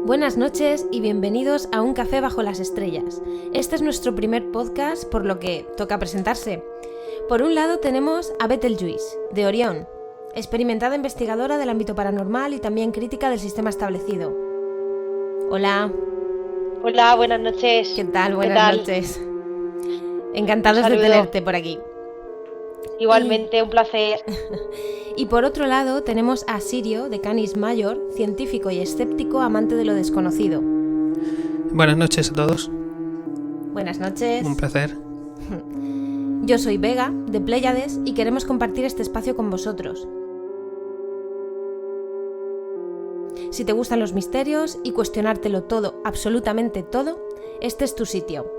Buenas noches y bienvenidos a Un Café Bajo las Estrellas. Este es nuestro primer podcast, por lo que toca presentarse. Por un lado tenemos a Betelgeuse, de Orión, experimentada investigadora del ámbito paranormal y también crítica del sistema establecido. Hola. Hola, buenas noches. ¿Qué tal? Buenas noches. Encantados de tenerte por aquí. Igualmente, un placer. Y por otro lado tenemos a Sirio, de Canis Major, científico y escéptico amante de lo desconocido. Buenas noches a todos. Buenas noches. Un placer. Yo soy Vega, de Pléyades, y queremos compartir este espacio con vosotros. Si te gustan los misterios y cuestionártelo todo, absolutamente todo, este es tu sitio.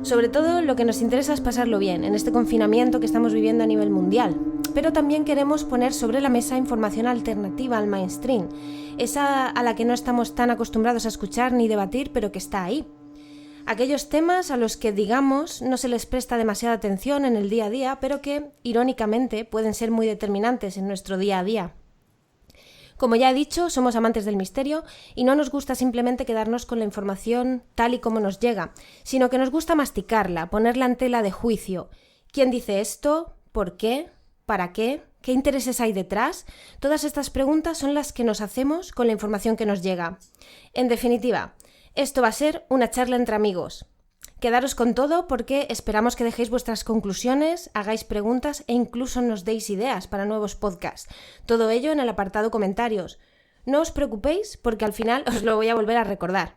Sobre todo, lo que nos interesa es pasarlo bien en este confinamiento que estamos viviendo a nivel mundial. Pero también queremos poner sobre la mesa información alternativa al mainstream, esa a la que no estamos tan acostumbrados a escuchar ni debatir, pero que está ahí. Aquellos temas a los que, digamos, no se les presta demasiada atención en el día a día, pero que, irónicamente, pueden ser muy determinantes en nuestro día a día. Como ya he dicho, somos amantes del misterio y no nos gusta simplemente quedarnos con la información tal y como nos llega, sino que nos gusta masticarla, ponerla en tela de juicio. ¿Quién dice esto? ¿Por qué? ¿Para qué? ¿Qué intereses hay detrás? Todas estas preguntas son las que nos hacemos con la información que nos llega. En definitiva, esto va a ser una charla entre amigos. Quedaros con todo porque esperamos que dejéis vuestras conclusiones, hagáis preguntas e incluso nos deis ideas para nuevos podcasts. Todo ello en el apartado comentarios. No os preocupéis porque al final os lo voy a volver a recordar.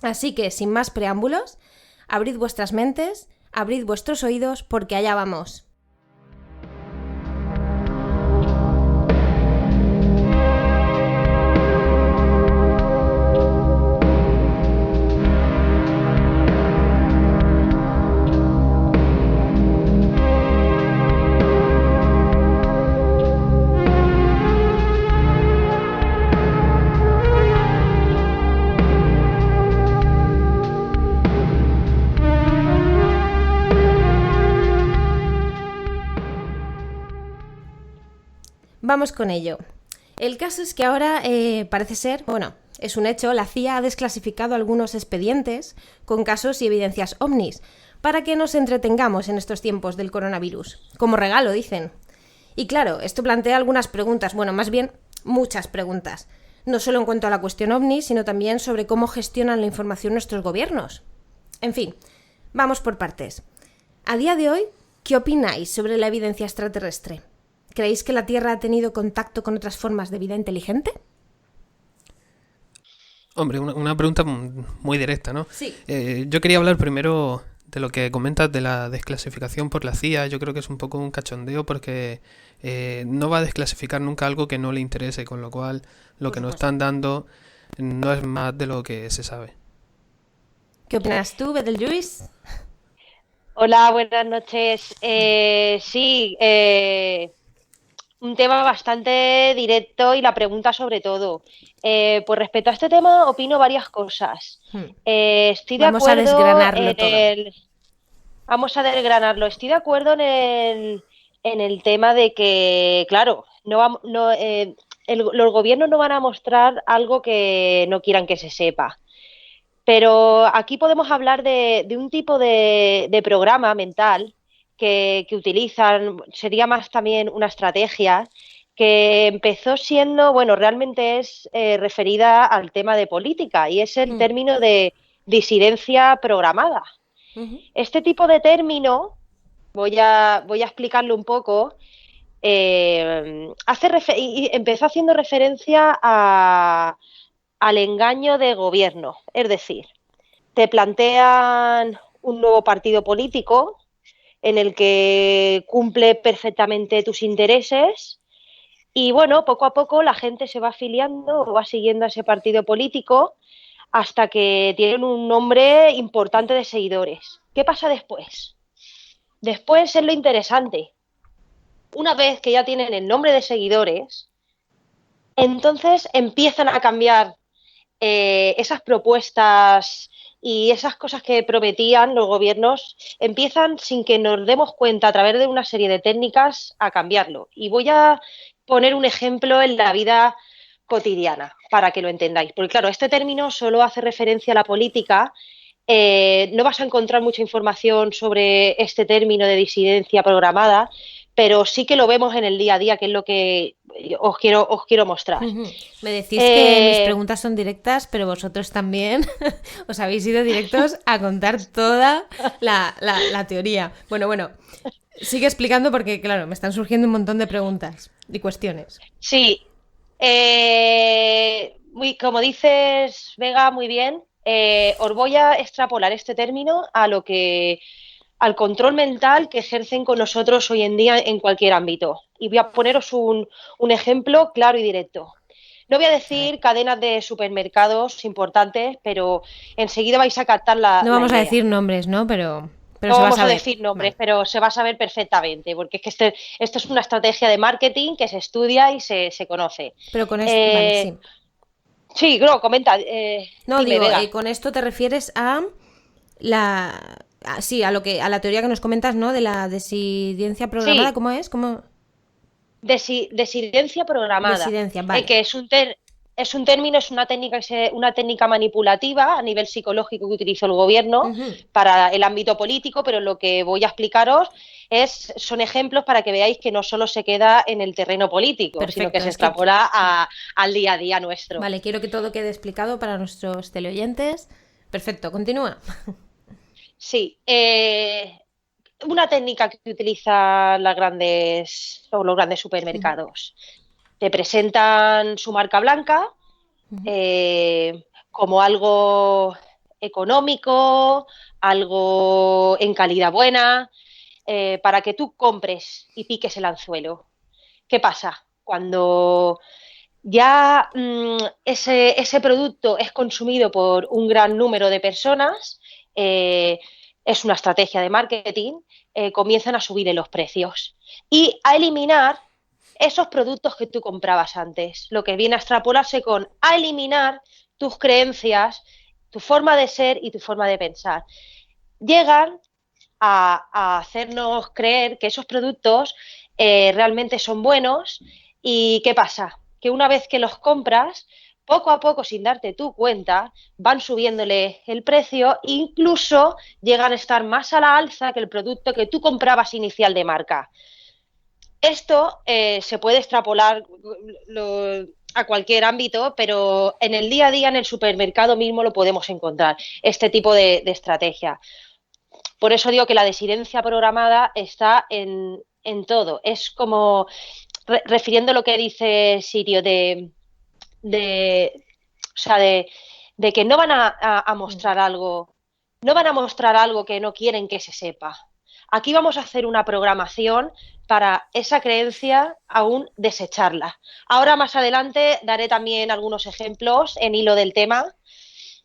Así que, sin más preámbulos, abrid vuestras mentes, abrid vuestros oídos porque allá vamos. Vamos con ello. El caso es que ahora parece ser, es un hecho, la CIA ha desclasificado algunos expedientes con casos y evidencias ovnis para que nos entretengamos en estos tiempos del coronavirus. Como regalo, dicen. Y claro, esto plantea algunas preguntas, más bien muchas preguntas. No solo en cuanto a la cuestión ovni, sino también sobre cómo gestionan la información nuestros gobiernos. En fin, vamos por partes. A día de hoy, ¿qué opináis sobre la evidencia extraterrestre? ¿Creéis que la Tierra ha tenido contacto con otras formas de vida inteligente? Hombre, una pregunta muy directa, ¿no? Sí. Yo quería hablar primero de lo que comentas de la desclasificación por la CIA. Yo creo que es un poco un cachondeo porque no va a desclasificar nunca algo que no le interese, con lo cual lo que nos están dando no es más de lo que se sabe. ¿Qué opinas tú, Betelgeuse? Hola, buenas noches. Un tema bastante directo y la pregunta sobre todo. Pues respecto a este tema opino varias cosas. Estoy de Vamos acuerdo a desgranarlo todo. Vamos a desgranarlo. Estoy de acuerdo en el tema de que, claro, los gobiernos no van a mostrar algo que no quieran que se sepa. Pero aquí podemos hablar de un tipo de programa mental que utilizan, sería más también una estrategia que empezó siendo, realmente es referida al tema de política y es el término de disidencia programada. Este tipo de término, voy a explicarlo un poco, empezó haciendo referencia al engaño de gobierno, es decir, te plantean un nuevo partido político en el que cumple perfectamente tus intereses y poco a poco la gente se va afiliando o va siguiendo a ese partido político hasta que tienen un nombre importante de seguidores. ¿Qué pasa después? Después es lo interesante. Una vez que ya tienen el nombre de seguidores, entonces empiezan a cambiar esas propuestas y esas cosas que prometían los gobiernos empiezan sin que nos demos cuenta a través de una serie de técnicas a cambiarlo. Y voy a poner un ejemplo en la vida cotidiana para que lo entendáis. Porque claro, este término solo hace referencia a la política. No vas a encontrar mucha información sobre este término de disidencia programada, pero sí que lo vemos en el día a día, que es lo que os quiero mostrar. Me decís que mis preguntas son directas, pero vosotros también os habéis ido directos a contar toda la teoría. Bueno, sigue explicando porque, claro, me están surgiendo un montón de preguntas y cuestiones. Sí, como dices, Vega, muy bien. Os voy a extrapolar este término al control mental que ejercen con nosotros hoy en día en cualquier ámbito. Y voy a poneros un ejemplo claro y directo. No voy a decir cadenas de supermercados importantes, pero enseguida vais a captar No vamos la a idea. decir nombres, ¿no? Pero No se va vamos a a saber. decir nombres, Vale. pero se va a saber perfectamente, porque es que esto es una estrategia de marketing que se estudia y se conoce. Pero con esto, vale, sí. Sí, no, comenta. No, Dime, digo, Vega. con esto te refieres a sí, a la teoría que nos comentas, ¿no? De la desidencia programada, Sí, ¿cómo es? ¿Cómo? desidencia programada, Desidencia, vale. que es un término, es una técnica manipulativa a nivel psicológico que utilizó el gobierno para el ámbito político, pero lo que voy a explicaros son ejemplos para que veáis que no solo se queda en el terreno político, sino que Perfecto, se es que extrapola al día a día nuestro. vale, quiero que todo quede explicado para nuestros teleoyentes. Perfecto, continúa. Sí, una técnica que utilizan los grandes supermercados. Te presentan su marca blanca como algo económico, algo en calidad buena, para que tú compres y piques el anzuelo. ¿Qué pasa? Cuando ya ese producto es consumido por un gran número de personas, es una estrategia de marketing, comienzan a subir en los precios y a eliminar esos productos que tú comprabas antes, lo que viene a extrapolarse a eliminar tus creencias, tu forma de ser y tu forma de pensar. Llegan a hacernos creer que esos productos realmente son buenos y ¿qué pasa? Que una vez que los compras, poco a poco, sin darte tú cuenta, van subiéndole el precio e incluso llegan a estar más a la alza que el producto que tú comprabas inicial de marca. Esto se puede extrapolar a cualquier ámbito, pero en el día a día, en el supermercado mismo, lo podemos encontrar, este tipo de estrategia. Por eso digo que la desidencia programada está en todo. Es como, refiriendo lo que dice Sirio, de que no van a mostrar algo, no van a mostrar algo que no quieren que se sepa. Aquí vamos a hacer una programación para esa creencia aún desecharla. Ahora más adelante daré también algunos ejemplos en hilo del tema.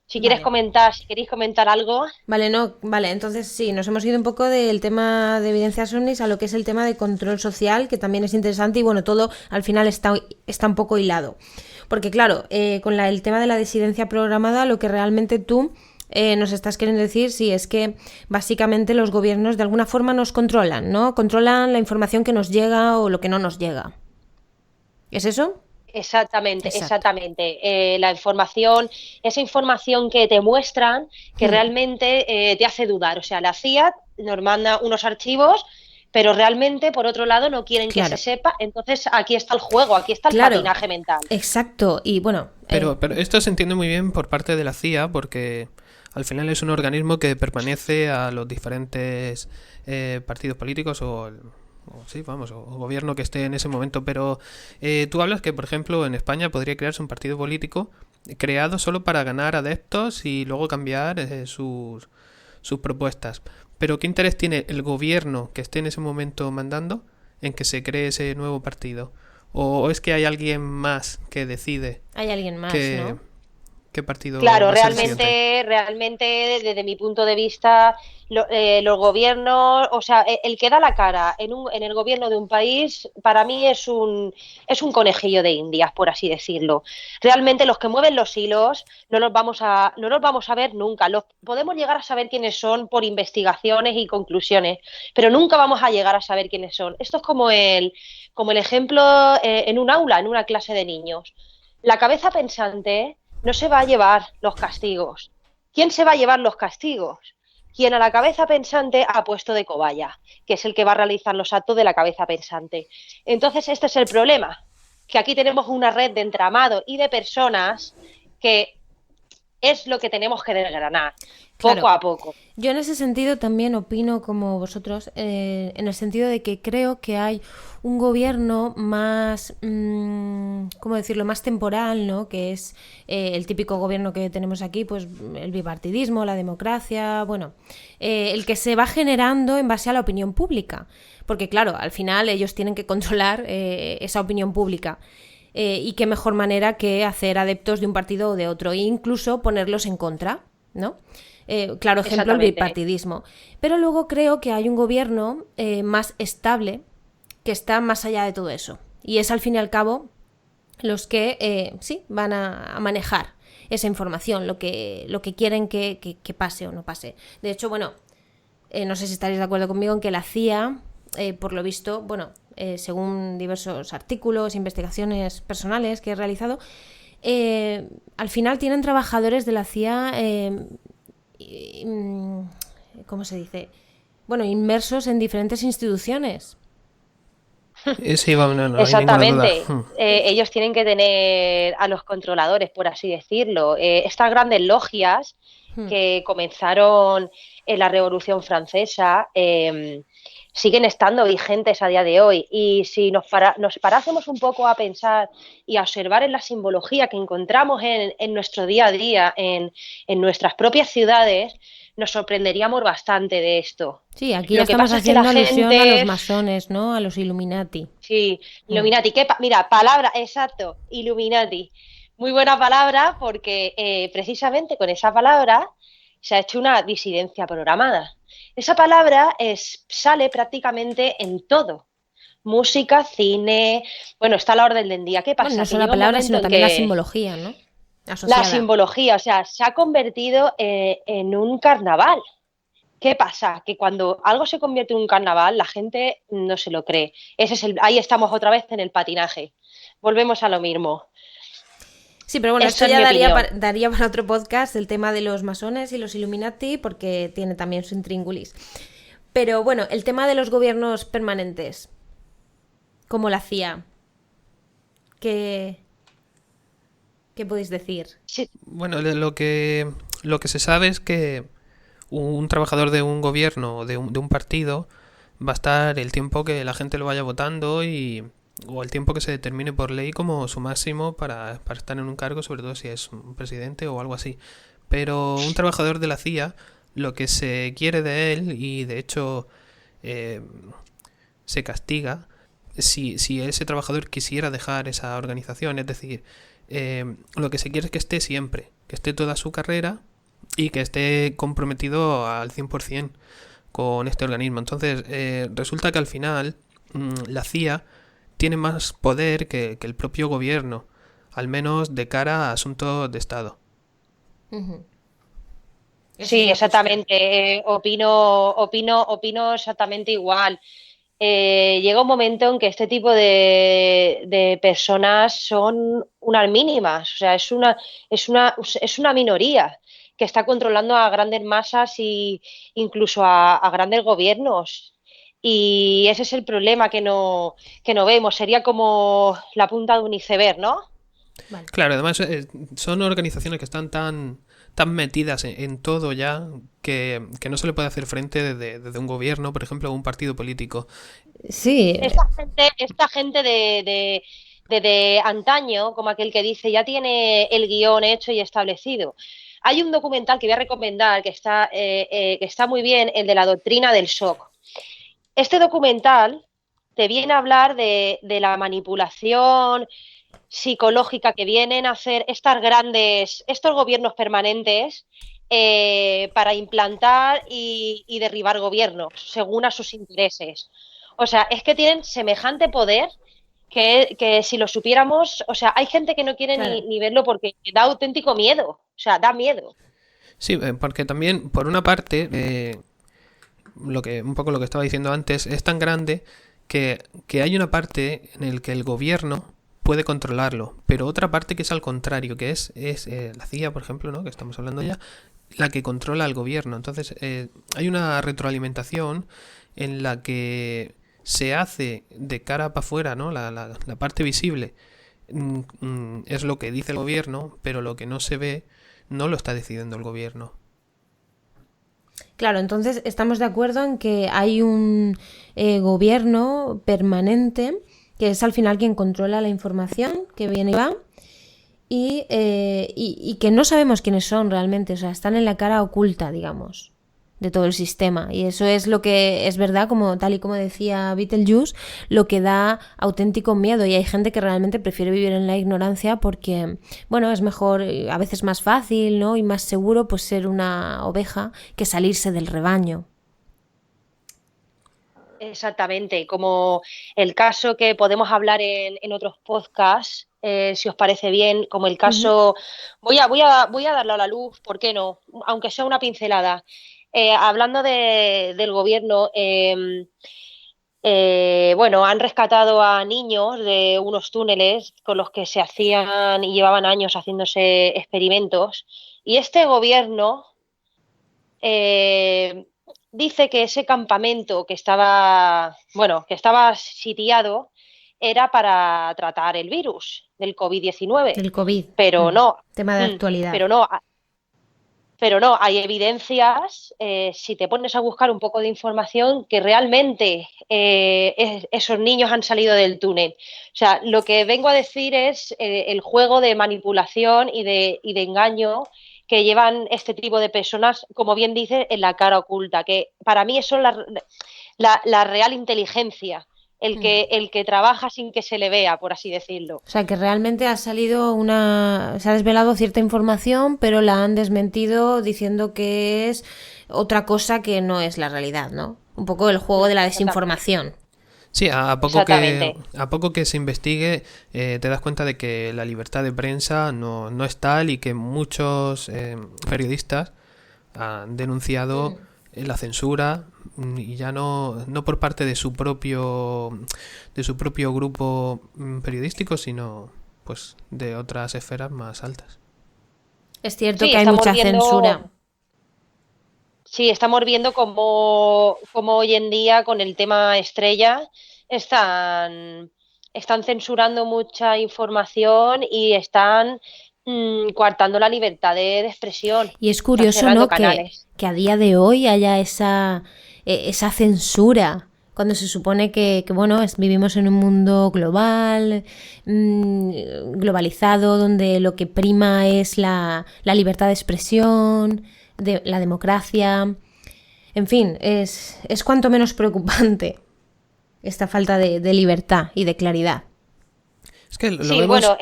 Si queréis comentar algo. Vale, entonces sí, nos hemos ido un poco del tema de evidencias ovnis a lo que es el tema de control social, que también es interesante y bueno, todo al final está un poco hilado. Porque claro, con el tema de la disidencia programada, lo que realmente tú nos estás queriendo decir, sí, es que básicamente los gobiernos de alguna forma nos controlan, ¿no? Controlan la información que nos llega o lo que no nos llega. ¿Es eso? Exactamente. La información, esa información que te muestran, que realmente te hace dudar. O sea, la CIA nos manda unos archivos, pero realmente, por otro lado, no quieren que se sepa. Entonces, aquí está el juego, aquí está el patinaje mental. Exacto, y bueno... Pero esto se entiende muy bien por parte de la CIA, porque al final es un organismo que permanece a los diferentes partidos políticos o gobierno que esté en ese momento. Pero tú hablas que, por ejemplo, en España podría crearse un partido político creado solo para ganar adeptos y luego cambiar sus propuestas. Pero ¿qué interés tiene el gobierno que esté en ese momento mandando en que se cree ese nuevo partido? ¿O es que hay alguien más que decide? Hay alguien más, que, ¿no? qué partido Claro, va a ser el siguiente. realmente, desde mi punto de vista, los gobiernos, o sea, el que da la cara en el gobierno de un país, para mí es un conejillo de Indias, por así decirlo. Realmente los que mueven los hilos no los vamos a ver nunca. Podemos llegar a saber quiénes son por investigaciones y conclusiones, pero nunca vamos a llegar a saber quiénes son. Esto es como el ejemplo en un aula, en una clase de niños. La cabeza pensante no se va a llevar los castigos. ¿Quién se va a llevar los castigos? Quien a la cabeza pensante ha puesto de cobaya, que es el que va a realizar los actos de la cabeza pensante. Entonces, este es el problema, que aquí tenemos una red de entramado y de personas que es lo que tenemos que desgranar, Claro. poco a poco. Yo en ese sentido también opino como vosotros, en el sentido de que creo que hay un gobierno más, ¿cómo decirlo?, más temporal, ¿no? Que es el típico gobierno que tenemos aquí, pues el bipartidismo, la democracia, bueno, el que se va generando en base a la opinión pública. Porque claro, al final ellos tienen que controlar esa opinión pública. Y qué mejor manera que hacer adeptos de un partido o de otro, e incluso ponerlos en contra, ¿no? Claro ejemplo, el bipartidismo. Pero luego creo que hay un gobierno más estable que está más allá de todo eso. Y es al fin y al cabo los que sí van a manejar esa información, lo que quieren que pase o no pase. De hecho, bueno, no sé si estaréis de acuerdo conmigo en que la CIA, por lo visto, bueno, según diversos artículos, investigaciones personales que he realizado, al final tienen trabajadores de la CIA, ¿cómo se dice? Bueno, inmersos en diferentes instituciones. Sí, vamos, no hay ninguna Exactamente. duda. Ellos tienen que tener a los controladores, por así decirlo. Estas grandes logias que comenzaron en la Revolución Francesa siguen estando vigentes a día de hoy. Y si nos parásemos un poco a pensar y a observar en la simbología que encontramos en nuestro día a día, en nuestras propias ciudades, nos sorprenderíamos bastante de esto. Sí, aquí ya estamos haciendo alusión a los masones, ¿no? A los Illuminati. Sí, Illuminati. Mira, palabra, exacto, Illuminati. Muy buena palabra porque precisamente con esa palabra se ha hecho una disidencia programada. Esa palabra sale prácticamente en todo. Música, cine, bueno, está a la orden del día. ¿Qué pasa? Bueno, no solo la palabra, sino también la simbología, ¿no? Asociada. La simbología, o sea, se ha convertido en un carnaval. ¿Qué pasa? Que cuando algo se convierte en un carnaval, la gente no se lo cree. Ahí estamos otra vez en el patinaje. Volvemos a lo mismo. Sí, pero bueno, esto ya daría para otro podcast, el tema de los masones y los Illuminati, porque tiene también su intríngulis. Pero bueno, el tema de los gobiernos permanentes, como la CIA, ¿qué podéis decir? Sí. Bueno, lo que se sabe es que un trabajador de un gobierno o de un partido va a estar el tiempo que la gente lo vaya votando o el tiempo que se determine por ley como su máximo para estar en un cargo, sobre todo si es un presidente o algo así. Pero un trabajador de la CIA, lo que se quiere de él, y de hecho se castiga si ese trabajador quisiera dejar esa organización, es decir, lo que se quiere es que esté siempre, que esté toda su carrera y que esté comprometido al 100% con este organismo. Entonces, resulta que al final la CIA tiene más poder que el propio gobierno, al menos de cara a asuntos de Estado. Sí, exactamente. Opino exactamente igual. Llega un momento en que este tipo de personas son unas mínimas, o sea, es una minoría que está controlando a grandes masas e incluso a grandes gobiernos. Y ese es el problema que no vemos. Sería como la punta de un iceberg, ¿no? Vale. Claro, además son organizaciones que están tan metidas en todo ya que no se le puede hacer frente desde un gobierno, por ejemplo, o un partido político. Sí. Esta gente de antaño, como aquel que dice, ya tiene el guión hecho y establecido. Hay un documental que voy a recomendar que está muy bien, el de la doctrina del shock. Este documental te viene a hablar de la manipulación psicológica que vienen a hacer estos gobiernos permanentes para implantar y derribar gobiernos según a sus intereses. O sea, es que tienen semejante poder que si lo supiéramos, o sea, hay gente que no quiere ni verlo porque da auténtico miedo, o sea, da miedo. Sí, porque también, por una parte, un poco lo que estaba diciendo antes, es tan grande que hay una parte en la que el gobierno puede controlarlo, pero otra parte que es al contrario, que es la CIA, por ejemplo, ¿no? Que estamos hablando ya, la que controla al gobierno. Entonces, hay una retroalimentación en la que se hace de cara para afuera, ¿no? La parte visible es lo que dice el gobierno, pero lo que no se ve no lo está decidiendo el gobierno. Claro, entonces estamos de acuerdo en que hay un gobierno permanente que es al final quien controla la información que viene y va y que no sabemos quiénes son realmente, o sea, están en la cara oculta, digamos, de todo el sistema. Y eso es lo que es verdad, como tal y como decía Beetlejuice, lo que da auténtico miedo. Y hay gente que realmente prefiere vivir en la ignorancia porque, bueno, es mejor, a veces más fácil, ¿no? Y más seguro, pues ser una oveja que salirse del rebaño. Exactamente, como el caso que podemos hablar en otros podcasts, si os parece bien, como el caso, voy a darlo a la luz, ¿por qué no? Aunque sea una pincelada. Hablando del gobierno, bueno, han rescatado a niños de unos túneles con los que se hacían y llevaban años haciéndose experimentos, y este gobierno dice que ese campamento que estaba sitiado era para tratar el virus del COVID-19. Del COVID. Pero no. Tema de actualidad. Pero no, hay evidencias, si te pones a buscar un poco de información, que realmente esos niños han salido del túnel. O sea, lo que vengo a decir es el juego de manipulación y de engaño que llevan este tipo de personas, como bien dice, en la cara oculta, que para mí eso es la real inteligencia, el que trabaja sin que se le vea, por así decirlo. O sea, que realmente se ha desvelado cierta información, pero la han desmentido diciendo que es otra cosa que no es la realidad, ¿no? Un poco el juego de la desinformación. Sí, a poco que se investigue, te das cuenta de que la libertad de prensa no es tal y que muchos periodistas han denunciado la censura y ya no por parte de su propio grupo periodístico, sino pues de otras esferas más altas. Es cierto que hay mucha censura. Sí, estamos viendo como hoy en día con el tema estrella están censurando mucha información y están coartando la libertad de expresión. Y es curioso, ¿no? Que a día de hoy haya esa censura, cuando se supone que bueno, vivimos en un mundo global, globalizado, donde lo que prima es la libertad de expresión, la democracia. En fin, es cuanto menos preocupante esta falta de libertad y de claridad. Es que lo sí, vemos, bueno,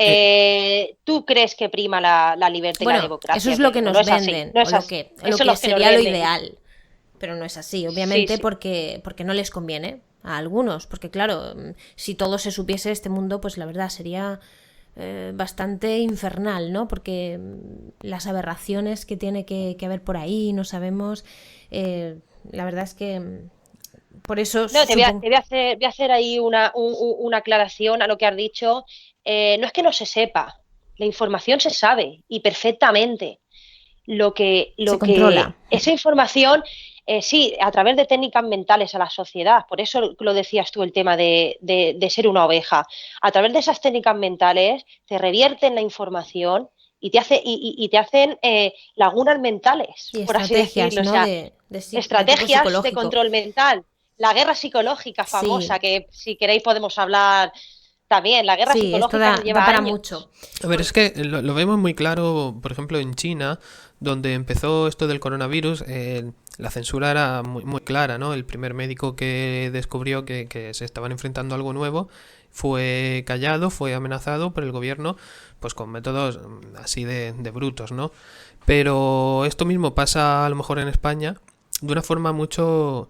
tú crees que prima la libertad y la democracia. Eso es lo que nos venden, no es lo así. que sería lo ideal. Pero no es así, obviamente, sí. Porque no les conviene a algunos. Porque claro, si todo se supiese de este mundo, pues la verdad sería bastante infernal, ¿no? Porque las aberraciones que tiene que haber por ahí, no sabemos. La verdad es que por eso... No, voy a hacer ahí una aclaración a lo que has dicho. No es que no se sepa, la información se sabe y perfectamente. Lo que controla. Esa información, sí, a través de técnicas mentales a la sociedad, por eso lo decías tú, el tema de ser una oveja. A través de esas técnicas mentales te revierten la información y te hacen lagunas mentales, y por así decirlo. ¿no? O sea, estrategias de control mental. La guerra psicológica famosa, sí. Que si queréis podemos hablar también, la guerra Sí, esto psicológica da lleva para años. mucho. A ver, es que lo vemos muy claro, por ejemplo, en China, donde empezó esto del coronavirus, la censura era muy clara, ¿no? El primer médico que descubrió que se estaban enfrentando a algo nuevo fue callado, fue amenazado por el gobierno, pues con métodos así de brutos, ¿no? Pero esto mismo pasa a lo mejor en España de una forma mucho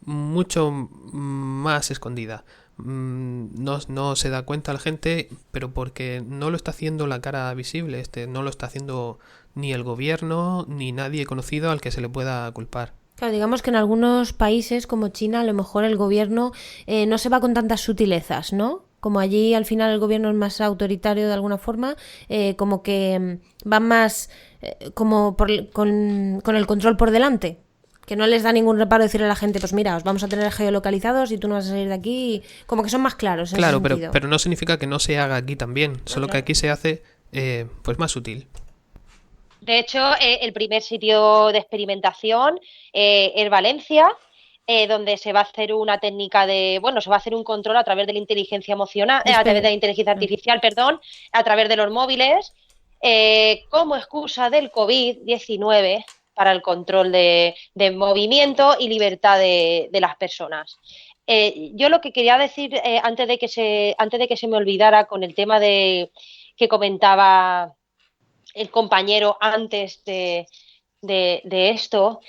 más escondida. No se da cuenta la gente, pero porque no lo está haciendo la cara visible, no lo está haciendo ni el gobierno ni nadie conocido al que se le pueda culpar. Claro, digamos que en algunos países como China a lo mejor el gobierno no se va con tantas sutilezas, ¿no? Como allí al final el gobierno es más autoritario de alguna forma, como que van más como con el control por delante. Que no les da ningún reparo decirle a la gente, pues mira, os vamos a tener geolocalizados y tú no vas a salir de aquí. Como que son más claros en ese Claro, sentido. pero no significa que no se haga aquí también, solo que claro. aquí se hace pues más sutil. De hecho, el primer sitio de experimentación es Valencia, donde se va a hacer una técnica se va a hacer un control a través de la inteligencia emocional, a través de la inteligencia artificial, perdón, a través de los móviles, como excusa del COVID-19 para el control de movimiento y libertad de las personas. Yo lo que quería decir antes de que se me olvidara con el tema que comentaba el compañero antes de esto.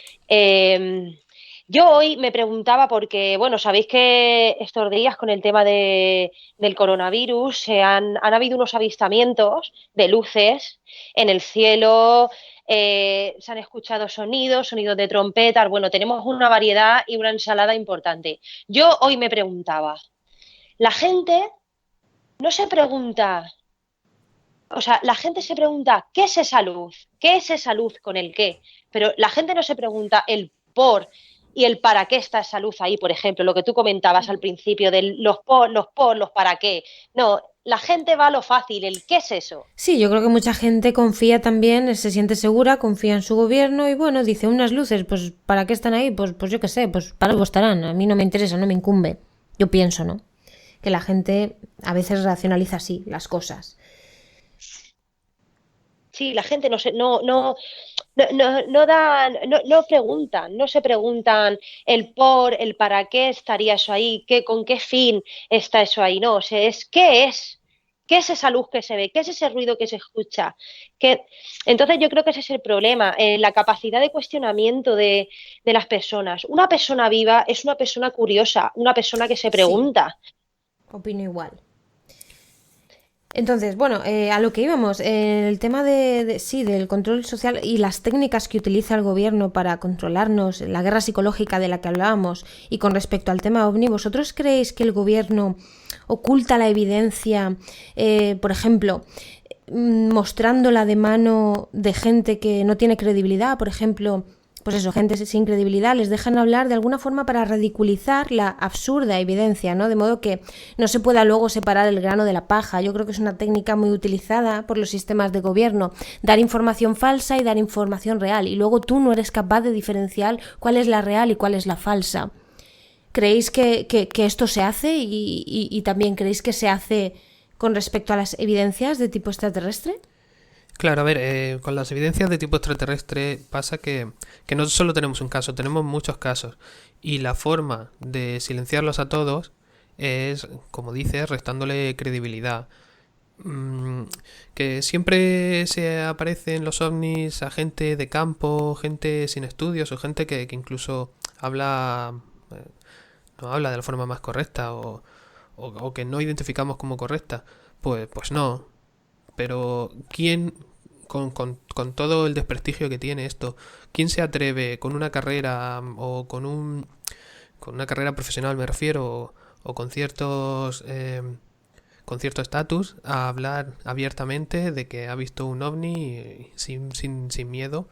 Yo hoy me preguntaba porque, bueno, sabéis que estos días con el tema del coronavirus han habido unos avistamientos de luces en el cielo, se han escuchado sonidos de trompetas, bueno, tenemos una variedad y una ensalada importante. Yo hoy me preguntaba, la gente no se pregunta... O sea, la gente se pregunta, ¿qué es esa luz? ¿Qué es esa luz con el qué? Pero la gente no se pregunta el por y el para qué está esa luz ahí, por ejemplo, lo que tú comentabas al principio de los para qué. No, la gente va a lo fácil, el qué es eso. Sí, yo creo que mucha gente confía también, se siente segura, confía en su gobierno y bueno, dice unas luces, pues ¿para qué están ahí? Pues yo qué sé, pues para algo estarán, a mí no me interesa, no me incumbe. Yo pienso, ¿no? Que la gente a veces racionaliza así las cosas. Sí, la gente no preguntan, no se preguntan el por, el para qué estaría eso ahí, con qué fin está eso ahí, no, o sea, qué es esa luz que se ve, qué es ese ruido que se escucha. Entonces yo creo que ese es el problema, la capacidad de cuestionamiento de las personas. Una persona viva es una persona curiosa, una persona que se pregunta. Sí, opino igual. Entonces, bueno, a lo que íbamos, el tema sí, del control social y las técnicas que utiliza el gobierno para controlarnos, la guerra psicológica de la que hablábamos, y con respecto al tema OVNI, ¿vosotros creéis que el gobierno oculta la evidencia, por ejemplo, mostrándola de mano de gente que no tiene credibilidad, por ejemplo, pues eso, gente sin credibilidad, les dejan hablar de alguna forma para ridiculizar la absurda evidencia, ¿no? De modo que no se pueda luego separar el grano de la paja. Yo creo que es una técnica muy utilizada por los sistemas de gobierno, dar información falsa y dar información real, y luego tú no eres capaz de diferenciar cuál es la real y cuál es la falsa. ¿Creéis que esto se hace y también creéis que se hace con respecto a las evidencias de tipo extraterrestre? Claro, a ver, con las evidencias de tipo extraterrestre pasa que no solo tenemos un caso, tenemos muchos casos. Y la forma de silenciarlos a todos es, como dices, restándole credibilidad. Que siempre se aparecen los ovnis a gente de campo, gente sin estudios o gente que incluso habla, no habla de la forma más correcta o que no identificamos como correcta. Pues no. Pero ¿quién, con todo el desprestigio que tiene esto, quién se atreve con una carrera o con una carrera profesional me refiero o con cierto estatus a hablar abiertamente de que ha visto un ovni sin miedo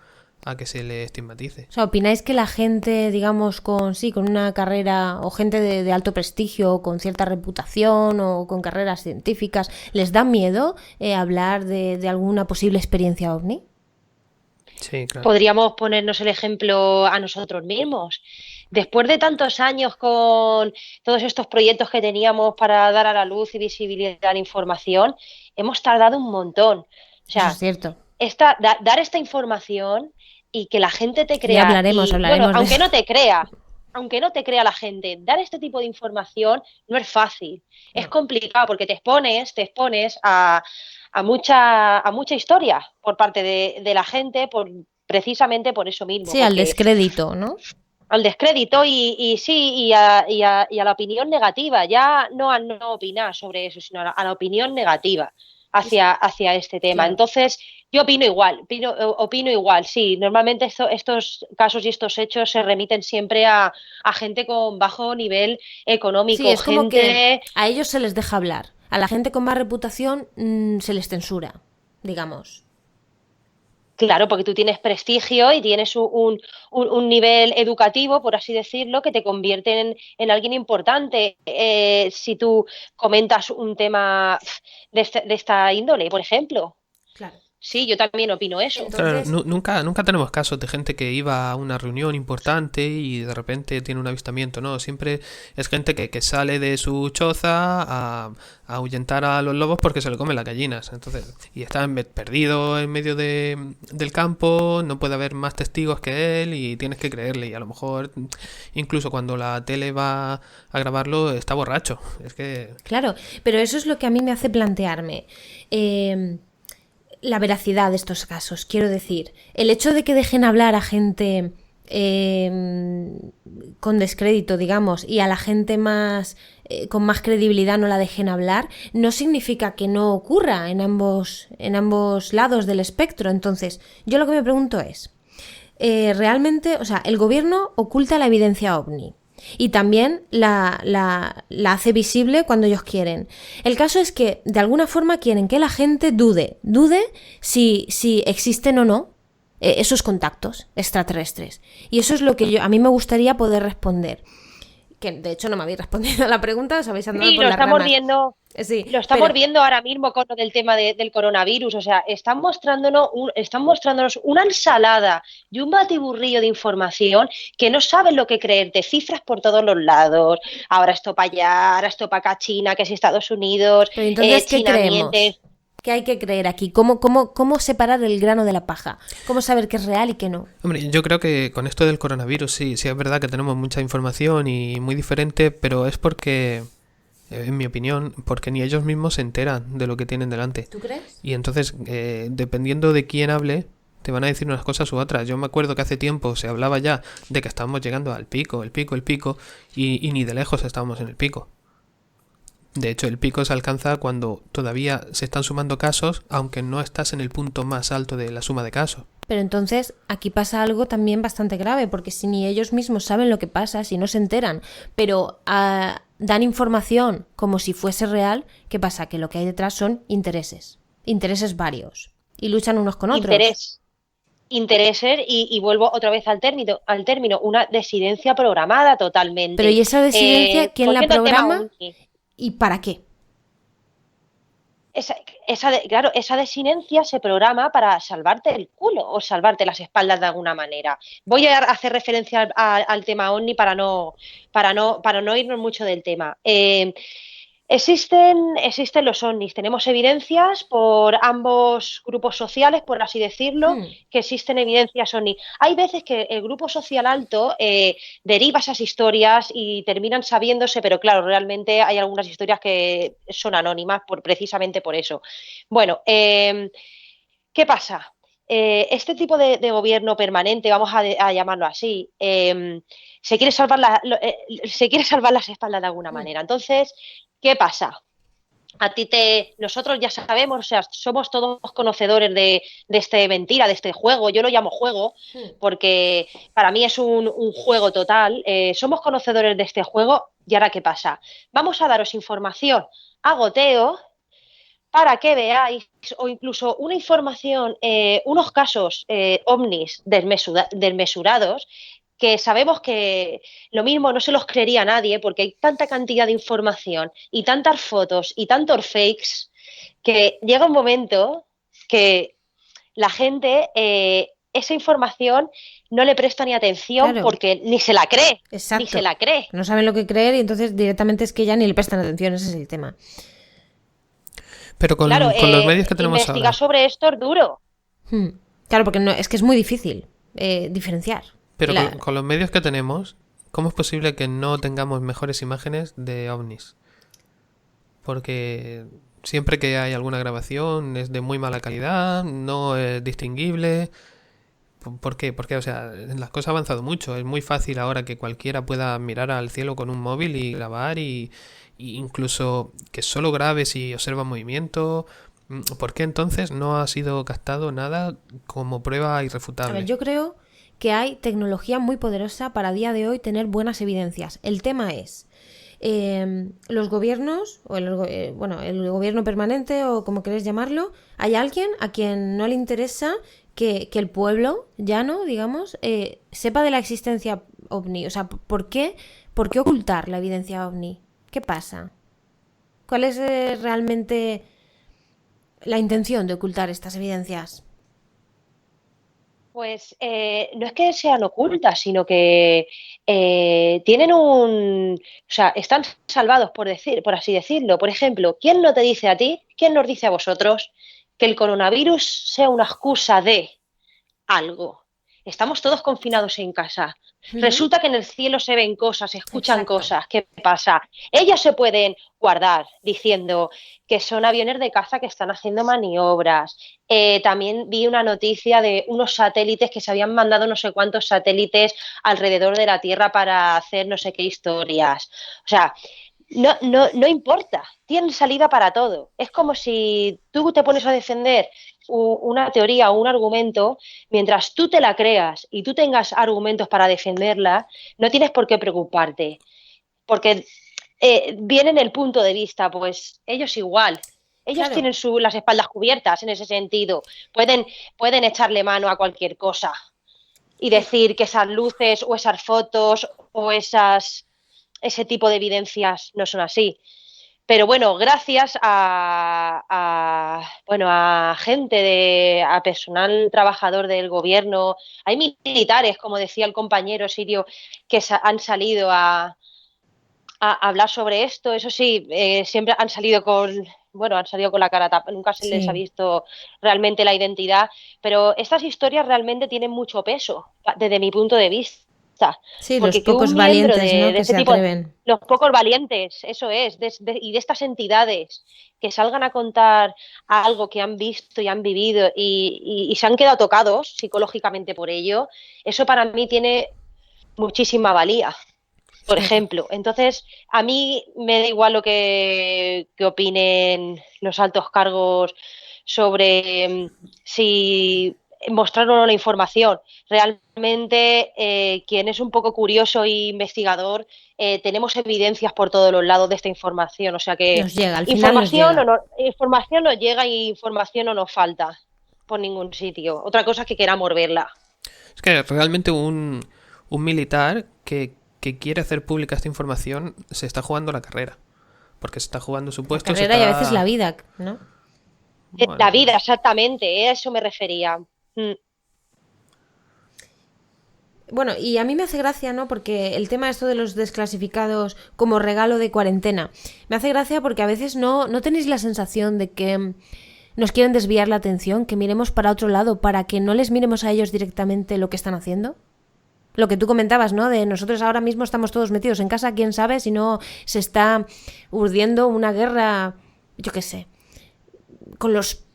a que se le estigmatice? O sea, ¿opináis que la gente, digamos, con una carrera o gente de alto prestigio o con cierta reputación o con carreras científicas, les da miedo hablar de alguna posible experiencia ovni? Sí, claro. Podríamos ponernos el ejemplo a nosotros mismos. después de tantos años con todos estos proyectos que teníamos para dar a la luz y visibilidad a la información, hemos tardado un montón. O Eso sea, es cierto. dar esta información y que la gente te Ya crea, hablaremos y bueno, de aunque eso. no te crea la gente, dar este tipo de información no es fácil, es No. complicado porque te expones a mucha historia por parte de la gente, precisamente por eso mismo, Sí, al porque descrédito, ¿no? al descrédito y sí, y a la opinión negativa, ya no al no opinar sobre eso, sino a la opinión negativa hacia este tema. Claro. Entonces, yo opino igual, sí. Normalmente estos casos y estos hechos se remiten siempre a gente con bajo nivel Sí, económico, es como que gente. a ellos se les deja hablar. A la gente con más reputación se les censura, digamos. Claro, porque tú tienes prestigio y tienes un nivel educativo, por así decirlo, que te convierte en alguien importante. Si tú comentas un tema de esta índole, por ejemplo. Claro. Sí, yo también opino eso. Claro, Entonces, nunca tenemos casos de gente que iba a una reunión importante y de repente tiene un avistamiento, ¿no? Siempre es gente que sale de su choza a ahuyentar a los lobos porque se le comen las gallinas. Entonces, y está perdido en medio del campo, no puede haber más testigos que él y tienes que creerle. Y a lo mejor, incluso cuando la tele va a grabarlo, está borracho. Es que... claro, pero eso es lo que a mí me hace plantearme. La veracidad de estos casos, quiero decir, el hecho de que dejen hablar a gente con descrédito, digamos, y a la gente más con más credibilidad no la dejen hablar, no significa que no ocurra en ambos lados del espectro. Entonces, yo lo que me pregunto es, realmente, o sea, el gobierno oculta la evidencia OVNI. Y también la hace visible cuando ellos quieren. El caso es que de alguna forma quieren que la gente dude si existen o no esos contactos extraterrestres. Y eso es lo que a mí me gustaría poder responder. Que de hecho no me habéis respondido a la pregunta, os habéis andado Sí, por lo las estamos ramas. viendo. Sí, Lo estamos pero viendo ahora mismo con lo del tema del coronavirus. O sea, están mostrándonos una ensalada y un batiburrillo de información que no saben lo que creer, de cifras por todos los lados. Ahora esto para allá, ahora esto para acá, China, que es Estados Unidos, pero entonces, ¿qué China creemos? miente. ¿Qué hay que creer aquí? ¿Cómo separar el grano de la paja? ¿Cómo saber qué es real y qué no? Hombre, yo creo que con esto del coronavirus sí es verdad que tenemos mucha información y muy diferente, pero es porque, en mi opinión, porque ni ellos mismos se enteran de lo que tienen delante. ¿Tú crees? Y entonces, dependiendo de quién hable, te van a decir unas cosas u otras. Yo me acuerdo que hace tiempo se hablaba ya de que estábamos llegando al pico, el pico, y ni de lejos estábamos en el pico. De hecho, el pico se alcanza cuando todavía se están sumando casos, aunque no estás en el punto más alto de la suma de casos. Pero entonces aquí pasa algo también bastante grave, porque si ni ellos mismos saben lo que pasa, si no se enteran, pero dan información como si fuese real, ¿qué pasa? Que lo que hay detrás son intereses varios, y luchan unos con otros. Intereses y vuelvo otra vez al término, una desidencia programada Pero totalmente. ¿y esa desidencia quién la Volviendo al tema programa OVNI. y para qué? Claro, esa desinencia se programa para salvarte el culo o salvarte las espaldas de alguna manera. Voy a hacer referencia al tema OVNI para no irnos mucho del tema. Existen los ovnis, tenemos evidencias por ambos grupos sociales, por así decirlo, que existen evidencias ovni. Hay veces que el grupo social alto deriva esas historias y terminan sabiéndose, pero claro, realmente hay algunas historias que son anónimas precisamente por eso. Bueno, ¿qué pasa? Este tipo de gobierno permanente, vamos a llamarlo así, se quiere salvar las espaldas de alguna manera. Entonces, ¿qué pasa? Nosotros ya sabemos, o sea, somos todos conocedores de este mentira, de este juego. Yo lo llamo juego porque para mí es un juego total. Somos conocedores de este juego y ahora ¿qué pasa? Vamos a daros información a goteo para que veáis, o incluso una información, unos casos ovnis desmesurados, que sabemos que lo mismo no se los creería a nadie porque hay tanta cantidad de información y tantas fotos y tantos fakes que llega un momento que la gente esa información no le presta ni atención, Claro. porque ni se la cree, Exacto. ni se la cree. No saben lo que creer y entonces directamente es que ya ni le prestan atención, ese es el tema. Pero con Claro, los medios que tenemos investigar ahora. sobre esto es duro. Claro, porque no, es que es muy difícil diferenciar. Pero La- con los medios que tenemos, ¿cómo es posible que no tengamos mejores imágenes de ovnis? Porque siempre que hay alguna grabación es de muy mala calidad, no es distinguible. ¿Por qué? Porque, o sea, las cosas han avanzado mucho. Es muy fácil ahora que cualquiera pueda mirar al cielo con un móvil y grabar y incluso que solo grabe si observa movimiento. ¿Por qué entonces no ha sido captado nada como prueba A irrefutable? ver, yo creo que hay tecnología muy poderosa para a día de hoy tener buenas evidencias. El tema es, los gobiernos, o el gobierno permanente, o como queréis llamarlo, hay alguien a quien no le interesa que el pueblo llano, digamos, sepa de la existencia ovni. O sea, ¿por qué ocultar la evidencia ovni? ¿Qué pasa? ¿Cuál es realmente la intención de ocultar estas evidencias? Pues no es que sean ocultas, sino que tienen o sea, están salvados, por así decirlo. Por ejemplo, ¿quién no te dice a ti, quién nos dice a vosotros que el coronavirus sea una excusa de algo? Estamos todos confinados en casa. Resulta que en el cielo se ven cosas, se escuchan Exacto. cosas. ¿Qué pasa? Ellos se pueden guardar diciendo que son aviones de caza que están haciendo maniobras. También vi una noticia de unos satélites que se habían mandado no sé cuántos satélites alrededor de la Tierra para hacer no sé qué historias. O sea, no importa, tienen salida para todo. Es como si tú te pones a defender una teoría o un argumento, mientras tú te la creas y tú tengas argumentos para defenderla, no tienes por qué preocuparte, porque viene en el punto de vista, pues ellos igual. Ellos Claro. tienen las espaldas cubiertas en ese sentido, pueden echarle mano a cualquier cosa y decir que esas luces o esas fotos o ese tipo de evidencias no son así. Pero bueno, gracias a gente, a personal trabajador del gobierno, hay militares, como decía el compañero sirio, que han salido a hablar sobre esto. Eso sí, siempre han salido con la cara tapada, nunca se les ha Sí. visto realmente la identidad, pero estas historias realmente tienen mucho peso, desde mi punto de vista. Sí, los Porque que pocos un miembro valientes, ¿no? de Que ese se tipo, atreven. los pocos valientes, eso es, y de estas entidades que salgan a contar algo que han visto y han vivido y se han quedado tocados psicológicamente por ello, eso para mí tiene muchísima valía. Por ejemplo, entonces a mí me da igual lo que opinen los altos cargos sobre si mostrar o no la información. Realmente, quien es un poco curioso e investigador, tenemos evidencias por todos los lados de esta información. O sea que Nos llega, al final nos llega. información nos llega y información no nos falta por ningún sitio. Otra cosa es que queramos verla. Es que realmente un militar que quiere hacer pública esta información se está jugando la carrera. Porque se está jugando su La puesto. carrera y a veces la vida, ¿no? Bueno, La vida, exactamente, a eso me refería. Bueno, y a mí me hace gracia, ¿no? Porque el tema esto de los desclasificados como regalo de cuarentena, me hace gracia porque a veces no tenéis la sensación de que nos quieren desviar la atención, que miremos para otro lado, para que no les miremos a ellos directamente lo que están haciendo. Lo que tú comentabas, ¿no? De nosotros ahora mismo estamos todos metidos en casa, quién sabe si no se está urdiendo una guerra, yo qué sé, con los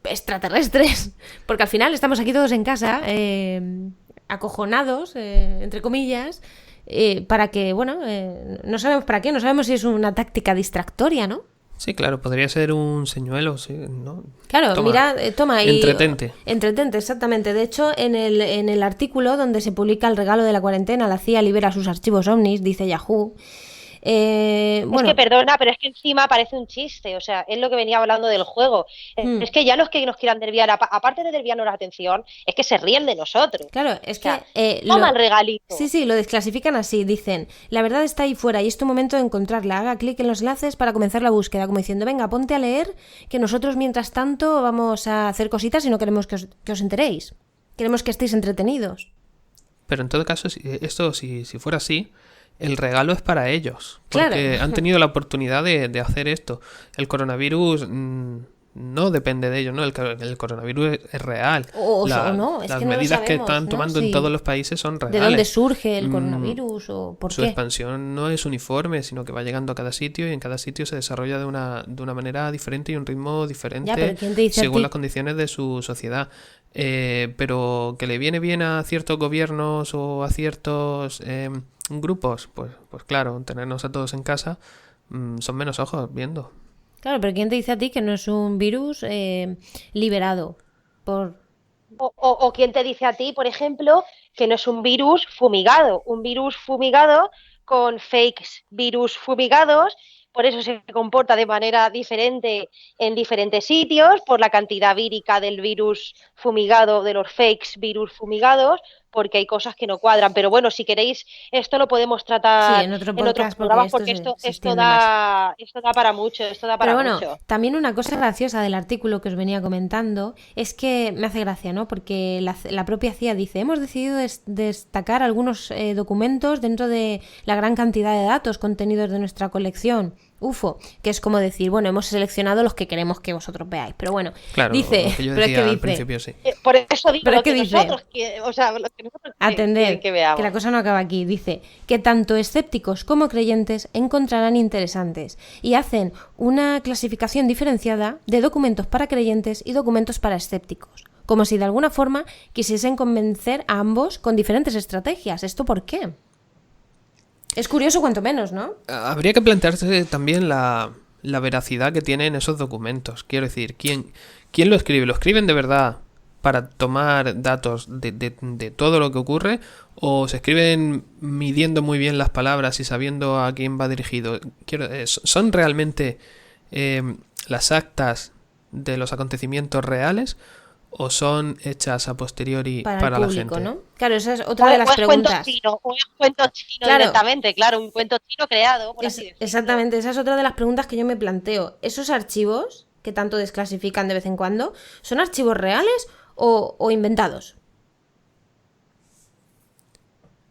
extraterrestres. Porque al final estamos aquí todos en casa, acojonados, entre comillas, para que, bueno, no sabemos para qué, no sabemos si es una táctica distractoria, ¿no? sí, claro, podría ser un señuelo, sí, ¿no? Claro, Toma, mira, toma y... entretente. Entretente, exactamente. De hecho, en el artículo donde se publica el regalo de la cuarentena, la CIA libera sus archivos ovnis, dice Yahoo. Bueno, Es que perdona, pero es que encima parece un chiste, o sea, es lo que venía hablando del juego. Es que ya no es que nos quieran desviar, aparte de desviarnos la atención, es que se ríen de nosotros. claro, es O sea, que... toma el regalito. Sí, lo desclasifican así, dicen, la verdad está ahí fuera y es tu momento de encontrarla, haga clic en los enlaces para comenzar la búsqueda, como diciendo, venga, ponte a leer, que nosotros mientras tanto vamos a hacer cositas y no queremos que os enteréis. Queremos que estéis entretenidos. Pero en todo caso, si fuera así, el regalo es para ellos. Claro. Porque han tenido la oportunidad de hacer esto. El coronavirus no depende de ellos, ¿no? El coronavirus es real. O no, es las que no lo medidas que sabemos, están ¿no? tomando Sí. en todos los países son reales. ¿De dónde surge el coronavirus o por Su qué? expansión no es uniforme, sino que va llegando a cada sitio y en cada sitio se desarrolla de una manera diferente y un ritmo diferente Ya, pero ¿quién te dice a según ti? las condiciones de su sociedad. Pero que le viene bien a ciertos gobiernos o a ciertos grupos, pues claro, tenernos a todos en casa son menos ojos viendo. Claro, pero ¿quién te dice a ti que no es un virus liberado por... O quién te dice a ti, por ejemplo, que no es un virus fumigado con fakes virus fumigados, por eso se comporta de manera diferente en diferentes sitios, por la cantidad vírica del virus fumigado, de los fakes virus fumigados, porque hay cosas que no cuadran. Pero bueno, si queréis, esto lo podemos Sí, tratar en otro en otros podcast, porque programas, esto porque se esto extiende más. da para mucho, esto da Pero para bueno, mucho. también una cosa graciosa del artículo que os venía comentando es que me hace gracia, ¿no? Porque la propia CIA dice, hemos decidido destacar algunos documentos dentro de la gran cantidad de datos contenidos de nuestra colección UFO, que es como decir, bueno, hemos seleccionado los que queremos que vosotros veáis. Pero bueno, Claro, dice, lo que yo pero es decía que al dice, principio, sí. Por eso digo Pero lo es que que dice- nosotros, o sea, lo que nosotros atender, que veamos. que la cosa no acaba aquí. Dice que tanto escépticos como creyentes encontrarán interesantes y hacen una clasificación diferenciada de documentos para creyentes y documentos para escépticos, como si de alguna forma quisiesen convencer a ambos con diferentes estrategias. ¿Esto por qué? Es curioso cuanto menos, ¿no? Habría que plantearse también la veracidad que tienen esos documentos. Quiero decir, ¿quién lo escribe? ¿Lo escriben de verdad para tomar datos de todo lo que ocurre? ¿O se escriben midiendo muy bien las palabras y sabiendo a quién va dirigido? ¿Son realmente las actas de los acontecimientos reales? ¿O son hechas a posteriori Para para el la público, gente? ¿no? Claro, esa es otra de las preguntas. O es cuento chino Claro. directamente, claro, un cuento chino creado, por así decirlo. Exactamente, esa es otra de las preguntas que yo me planteo. ¿Esos archivos que tanto desclasifican de vez en cuando, son archivos reales o inventados?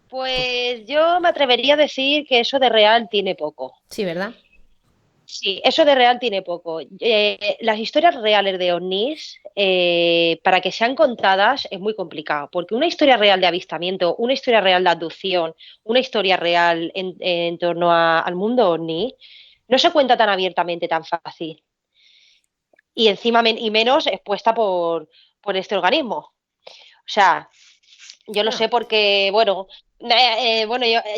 Pues yo me atrevería a decir que eso de real tiene poco. Sí, ¿verdad? Sí, eso de real tiene poco. Las historias reales de ovnis, para que sean contadas, es muy complicado, porque una historia real de avistamiento, una historia real de abducción, una historia real en torno al mundo ovni, no se cuenta tan abiertamente, tan fácil. Y encima y menos expuesta por este organismo. O sea, yo lo sé porque, bueno,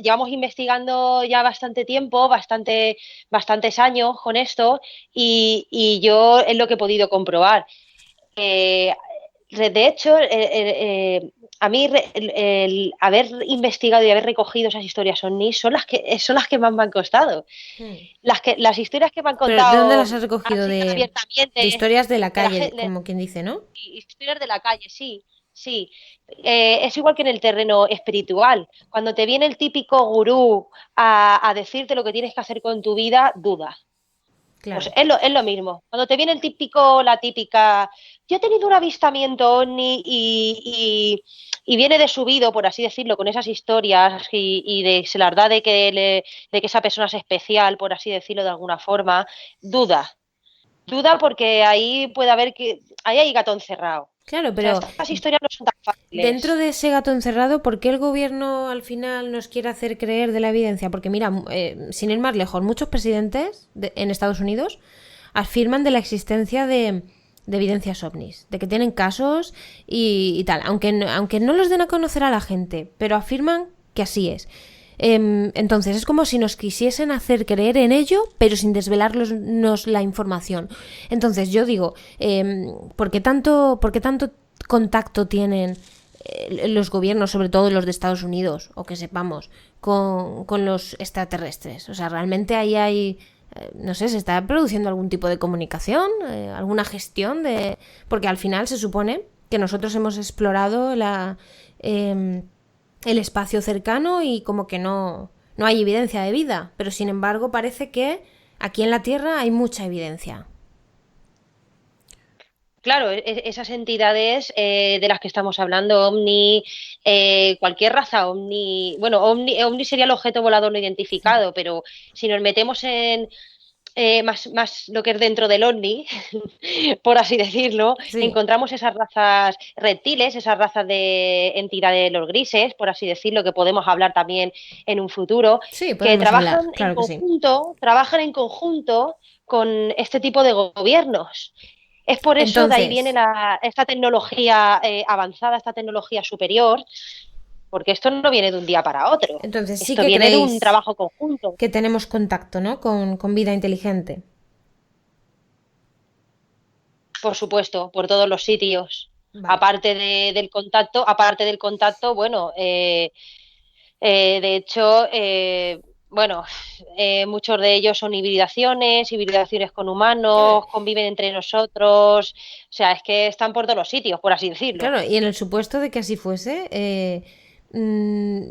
llevamos investigando ya bastante tiempo, bastantes años con esto, y yo es lo que he podido comprobar. De hecho, a mí el haber investigado y haber recogido esas historias ovnis son las que más me han costado. Las historias que me han ¿Pero contado de dónde las has recogido? así abiertamente, De historias de la de la calle, gente- como quien dice, ¿no? historias de la calle, sí. Sí, es igual que en el terreno espiritual. Cuando te viene el típico gurú a decirte lo que tienes que hacer con tu vida, duda. Claro. Pues es lo mismo. Cuando te viene la típica, yo he tenido un avistamiento ovni y viene de subido, por así decirlo, con esas historias se las da de que esa persona es especial, por así decirlo de alguna forma, duda. Duda porque ahí puede haber ahí hay gato encerrado. Claro, pero O sea, estas historias no son tan fáciles. dentro de ese gato encerrado, ¿por qué el gobierno al final nos quiere hacer creer de la evidencia? Porque mira, sin ir más lejos, muchos presidentes en Estados Unidos afirman de la existencia de evidencias ovnis, de que tienen casos y tal, aunque no los den a conocer a la gente, pero afirman que así es. Entonces es como si nos quisiesen hacer creer en ello, pero sin desvelarnos la información. Entonces yo digo, ¿por qué tanto contacto tienen los gobiernos, sobre todo los de Estados Unidos, o que sepamos, con los extraterrestres? O sea, realmente ahí hay, no sé, ¿se está produciendo algún tipo de comunicación? ¿Alguna gestión de...? Porque al final se supone que nosotros hemos explorado el espacio cercano y como que no hay evidencia de vida, pero sin embargo parece que aquí en la Tierra hay mucha evidencia. Claro, esas entidades de las que estamos hablando, OVNI, cualquier raza OVNI, bueno, OVNI sería el objeto volador no Sí, identificado, pero si nos metemos en más lo que es dentro del OVNI, por así decirlo, sí, encontramos esas razas reptiles, esas razas de entidades de los grises, por así decirlo, que podemos hablar también en un futuro, sí, que podemos hablar, claro que sí. trabajan en conjunto con este tipo de gobiernos. Es por eso de ahí viene Entonces, esta tecnología avanzada, esta tecnología superior, porque esto no viene de un día para otro. entonces sí Esto que viene de un creéis trabajo conjunto. que tenemos contacto, ¿no? Con vida inteligente. Por supuesto, por todos los sitios. Vale. Aparte del contacto, bueno, de hecho, bueno, muchos de ellos son hibridaciones con Claro, humanos, conviven entre nosotros, o sea, es que están por todos los sitios, por así decirlo. claro, y en el supuesto de que así fuese, mm,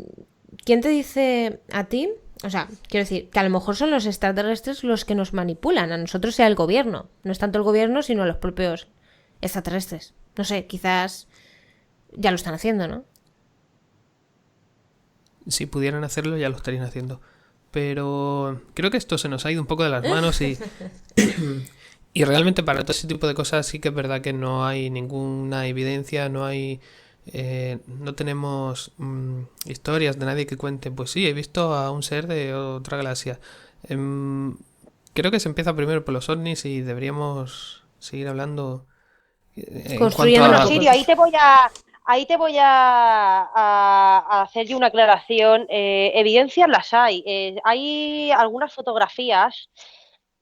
¿quién te dice a ti? O sea, quiero decir, que a lo mejor son los extraterrestres los que nos manipulan, a nosotros sea el gobierno. No es tanto el gobierno, sino los propios extraterrestres. No sé, quizás ya lo están haciendo, ¿no? Si pudieran hacerlo, ya lo estarían haciendo. Pero creo que esto se nos ha ido un poco de las manos y realmente para todo ese tipo de cosas sí que es verdad que no hay ninguna evidencia, no tenemos historias de nadie que cuente, pues sí, he visto a un ser de otra galaxia. Em, Creo que se empieza primero por los ovnis y deberíamos seguir hablando en cuanto Construyéndolo Bueno, a... poco. Sirio, ahí te voy a hacer yo una aclaración. Evidencias las hay. Hay algunas fotografías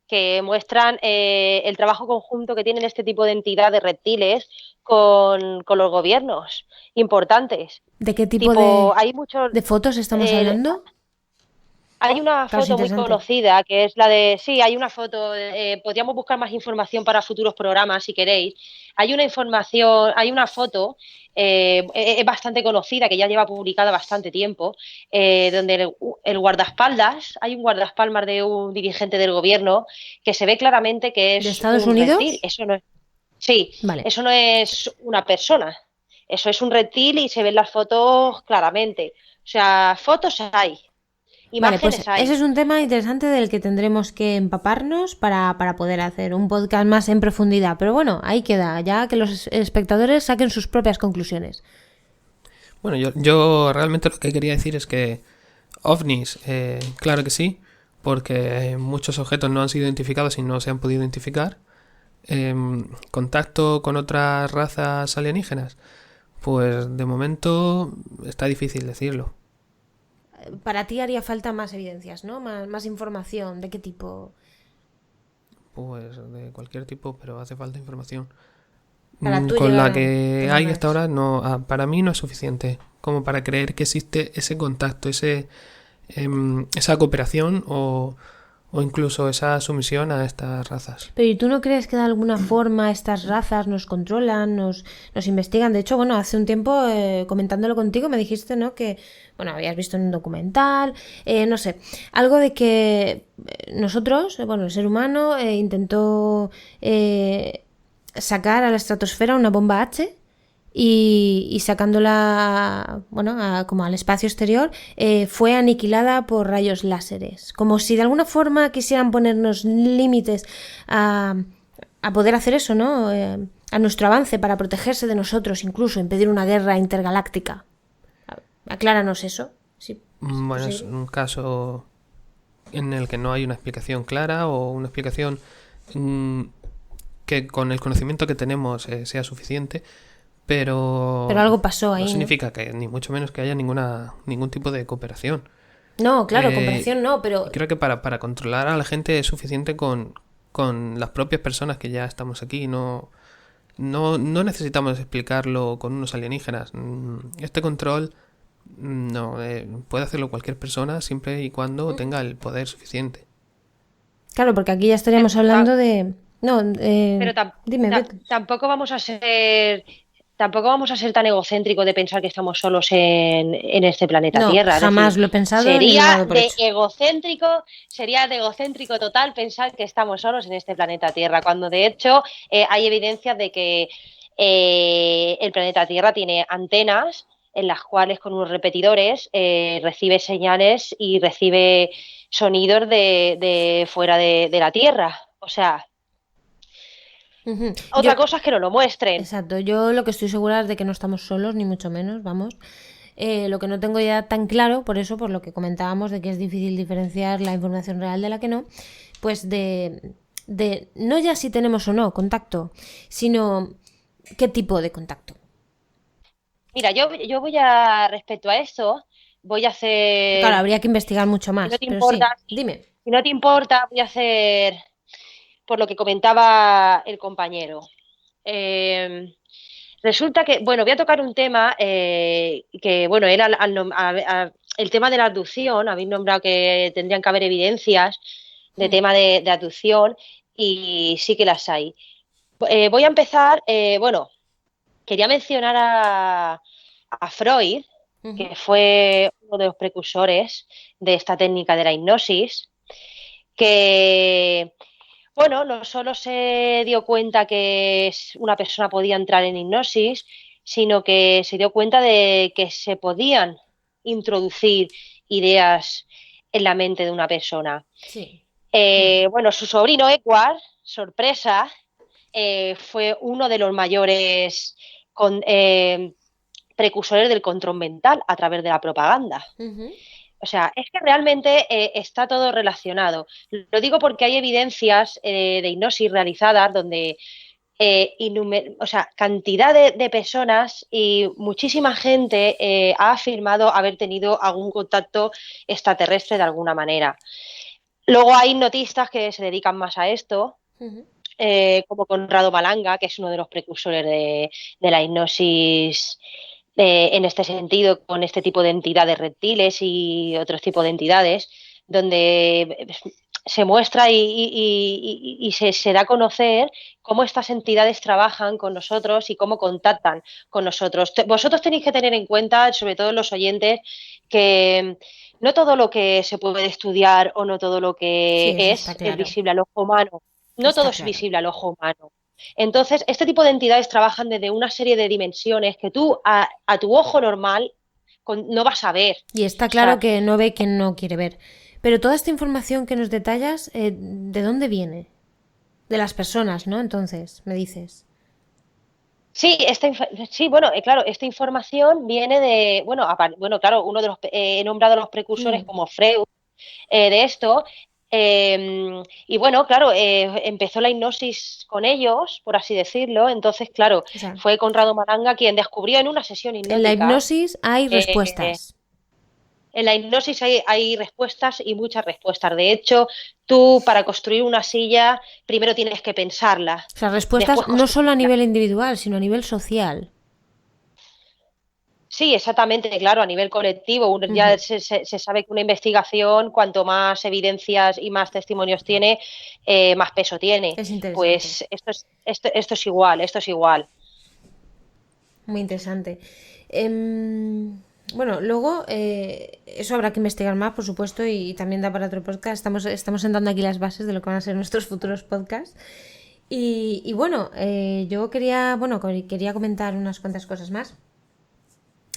que muestran el trabajo conjunto que tienen este tipo de entidades reptiles con los gobiernos importantes. ¿De qué tipo Tipo, hay muchos, de fotos estamos eh, hablando? hay una Claro, es foto muy interesante. conocida que es la de, sí, hay una foto, podríamos buscar más información para futuros programas si queréis. Hay una foto es bastante conocida que ya lleva publicada bastante tiempo, donde el guardaespaldas, hay un guardaespaldas de un dirigente del gobierno que se ve claramente que ¿De es Estados un reptil. Unidos? Eso no es, sí, Vale. eso no es una persona. Eso es un reptil y se ven las fotos claramente. O sea, fotos hay. Vale, pues Imágenes ese hay. es un tema interesante del que tendremos que empaparnos para poder hacer un podcast más en profundidad. Pero bueno, ahí queda, ya que los espectadores saquen sus propias conclusiones. Bueno, yo realmente lo que quería decir es que ovnis, claro que sí, porque muchos objetos no han sido identificados y no se han podido identificar. Contacto con otras razas alienígenas, pues de momento está difícil decirlo. Para ti haría falta más evidencias, ¿no? Más información. ¿De qué tipo? Pues de cualquier tipo, pero hace falta información. Para tú Con llegar la a que tener hay hasta más. ahora no, para mí no es suficiente como para creer que existe ese contacto, esa cooperación o incluso esa sumisión a estas razas. Pero ¿y tú no crees que de alguna forma estas razas nos controlan, nos investigan? De hecho, bueno, hace un tiempo comentándolo contigo me dijiste, ¿no? Que, bueno, habías visto en un documental, no sé, algo de que nosotros, bueno, el ser humano intentó sacar a la estratosfera una bomba H y sacándola, bueno, como al espacio exterior, fue aniquilada por rayos láseres. Como si de alguna forma quisieran ponernos límites a, a poder hacer eso, ¿no? A nuestro avance para protegerse de nosotros, incluso impedir una guerra intergaláctica. Acláranos eso. Sí, es Bueno, es posible. un caso en el que no hay una explicación clara o una explicación mm, que con el conocimiento que tenemos sea suficiente, Pero pero algo pasó no ahí, ¿no? significa que ni mucho menos que haya ningún tipo de cooperación. No, claro, Eh, comparación no, y pero creo que para controlar a la gente es suficiente con las propias personas que ya estamos aquí. No necesitamos explicarlo con unos alienígenas. Este control no puede hacerlo cualquier persona siempre y cuando tenga el poder suficiente. claro, porque aquí ya Pero, estaríamos hablando de... No, pero dime, ve. tampoco vamos a ser tampoco vamos a ser tan egocéntricos de pensar que estamos solos en este planeta No, Tierra. Es jamás decir, lo he pensado ni lo he sería dado por de hecho. egocéntrico total pensar que estamos solos en este planeta Tierra, cuando de hecho hay evidencias de que el planeta Tierra tiene antenas en las cuales con unos repetidores recibe señales y recibe sonidos de fuera de la Tierra. O sea, Ujú. otra cosa es que no lo muestren. Exacto, yo lo que estoy segura es de que no estamos solos, ni mucho menos, vamos. Lo que no tengo ya tan claro, por eso, por lo que comentábamos, de que es difícil diferenciar la información real de la que no, pues de no ya si tenemos o no contacto, sino qué tipo de contacto. Mira, yo voy a, respecto a esto, voy a Claro, hacer, habría que investigar mucho si no más, te pero sí, importa, dime. si no te importa, voy a hacer por lo que comentaba el compañero. Eh, Resulta que, bueno, voy a tocar un tema que, bueno, él el tema de la abducción, habéis nombrado que tendrían que haber evidencias de tema de abducción y sí que las hay. Voy a empezar, bueno, quería mencionar a Freud, Ujú. que fue uno de los precursores de esta técnica de la hipnosis, que bueno, no solo se dio cuenta que una persona podía entrar en hipnosis, sino que se dio cuenta de que se podían introducir ideas en la mente de una persona. Sí. Bueno, su sobrino Edward, sorpresa, fue uno de los mayores precursores del control mental a través de la propaganda. Ujú. O sea, es que realmente está todo relacionado. Lo digo porque hay evidencias de hipnosis realizadas donde o sea, cantidad de personas y muchísima gente ha afirmado haber tenido algún contacto extraterrestre de alguna manera. Luego hay hipnotistas que se dedican más a esto, Ujú. como Conrado Malanga, que es uno de los precursores de la hipnosis en este sentido, con este tipo de entidades reptiles y otros tipos de entidades, donde se muestra y se da a conocer cómo estas entidades trabajan con nosotros y cómo contactan con nosotros. Vosotros tenéis que tener en cuenta, sobre todo los oyentes, que no todo lo que se puede estudiar o no todo lo Sí, que eso está es claro. visible al ojo humano. No todo Está es claro. visible al ojo humano. Entonces, este tipo de entidades trabajan desde una serie de dimensiones que tú a tu ojo normal no vas a ver. Y está O sea, claro que no ve quien no quiere ver. Pero toda esta información que nos detallas, ¿de dónde viene? De las personas, ¿no? Entonces, me dices. sí, sí, bueno, claro, esta información viene de, bueno, bueno, claro, uno de los, he nombrado los precursores Mm. como Freud de esto. Y bueno, claro, empezó la hipnosis con ellos, por así decirlo. Entonces, claro, O sea, fue Conrado Malanga quien descubrió en una sesión en la hipnótica. hipnosis hay eh, respuestas. En la hipnosis hay respuestas y muchas respuestas. De hecho, tú para construir una silla primero tienes que pensarla, O sea, respuestas después no solo a construirla. nivel individual, sino a nivel social. Sí, exactamente, claro, a nivel colectivo. Ya Ujú. se sabe que una investigación, cuanto más evidencias y más testimonios tiene, más peso tiene. Es interesante. Pues esto es igual, esto es igual. Muy interesante. Bueno, luego eso habrá que investigar más, por supuesto, y también da para otro podcast. Estamos sentando aquí las bases de lo que van a ser nuestros futuros podcasts. Y bueno, yo quería comentar unas cuantas cosas más.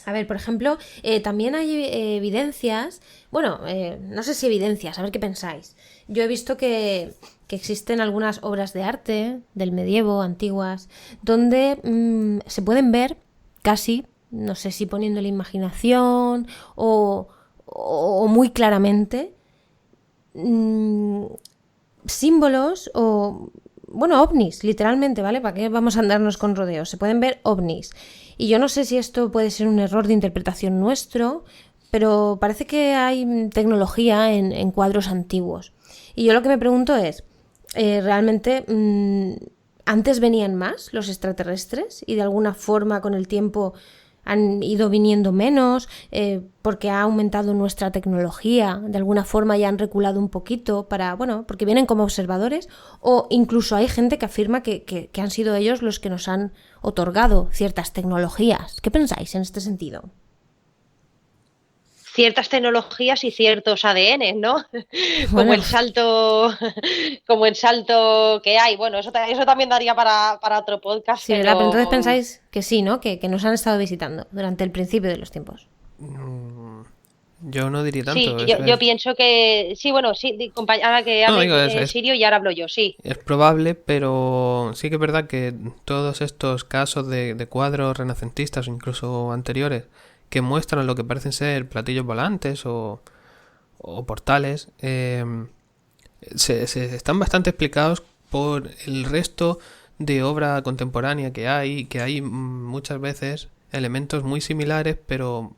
A ver, por ejemplo, también hay evidencias, bueno, no sé si evidencias, a ver qué pensáis. Yo he visto que existen algunas obras de arte del medievo, antiguas, donde se pueden ver casi, no sé si poniendo la imaginación o muy claramente, mm, símbolos o, bueno, ovnis, literalmente, ¿vale? ¿Para qué vamos a andarnos con rodeos? Se pueden ver ovnis. Y yo no sé si esto puede ser un error de interpretación nuestro, pero parece que hay tecnología en cuadros antiguos. Y yo lo que me pregunto es, ¿realmente antes venían más los extraterrestres y de alguna forma con el tiempo han ido viniendo menos, porque ha aumentado nuestra tecnología, de alguna forma ya han reculado un poquito porque vienen como observadores, o incluso hay gente que afirma que han sido ellos los que nos han otorgado ciertas tecnologías. ¿Qué pensáis en este sentido? Ciertas tecnologías y ciertos ADN, ¿no? Bueno. Como el salto que hay. Bueno, eso también daría para otro podcast. Sí, ¿verdad? Pero entonces pensáis que sí, ¿no? Que nos han estado visitando durante el principio de los tiempos. Yo no diría tanto. Sí, yo pienso que... Sí, bueno, sí, ahora que hable Sirio y ahora hablo yo, sí. Es probable, pero sí que es verdad que todos estos casos de cuadros renacentistas o incluso anteriores que muestran lo que parecen ser platillos volantes o portales, se están bastante explicados por el resto de obra contemporánea que hay muchas veces elementos muy similares, pero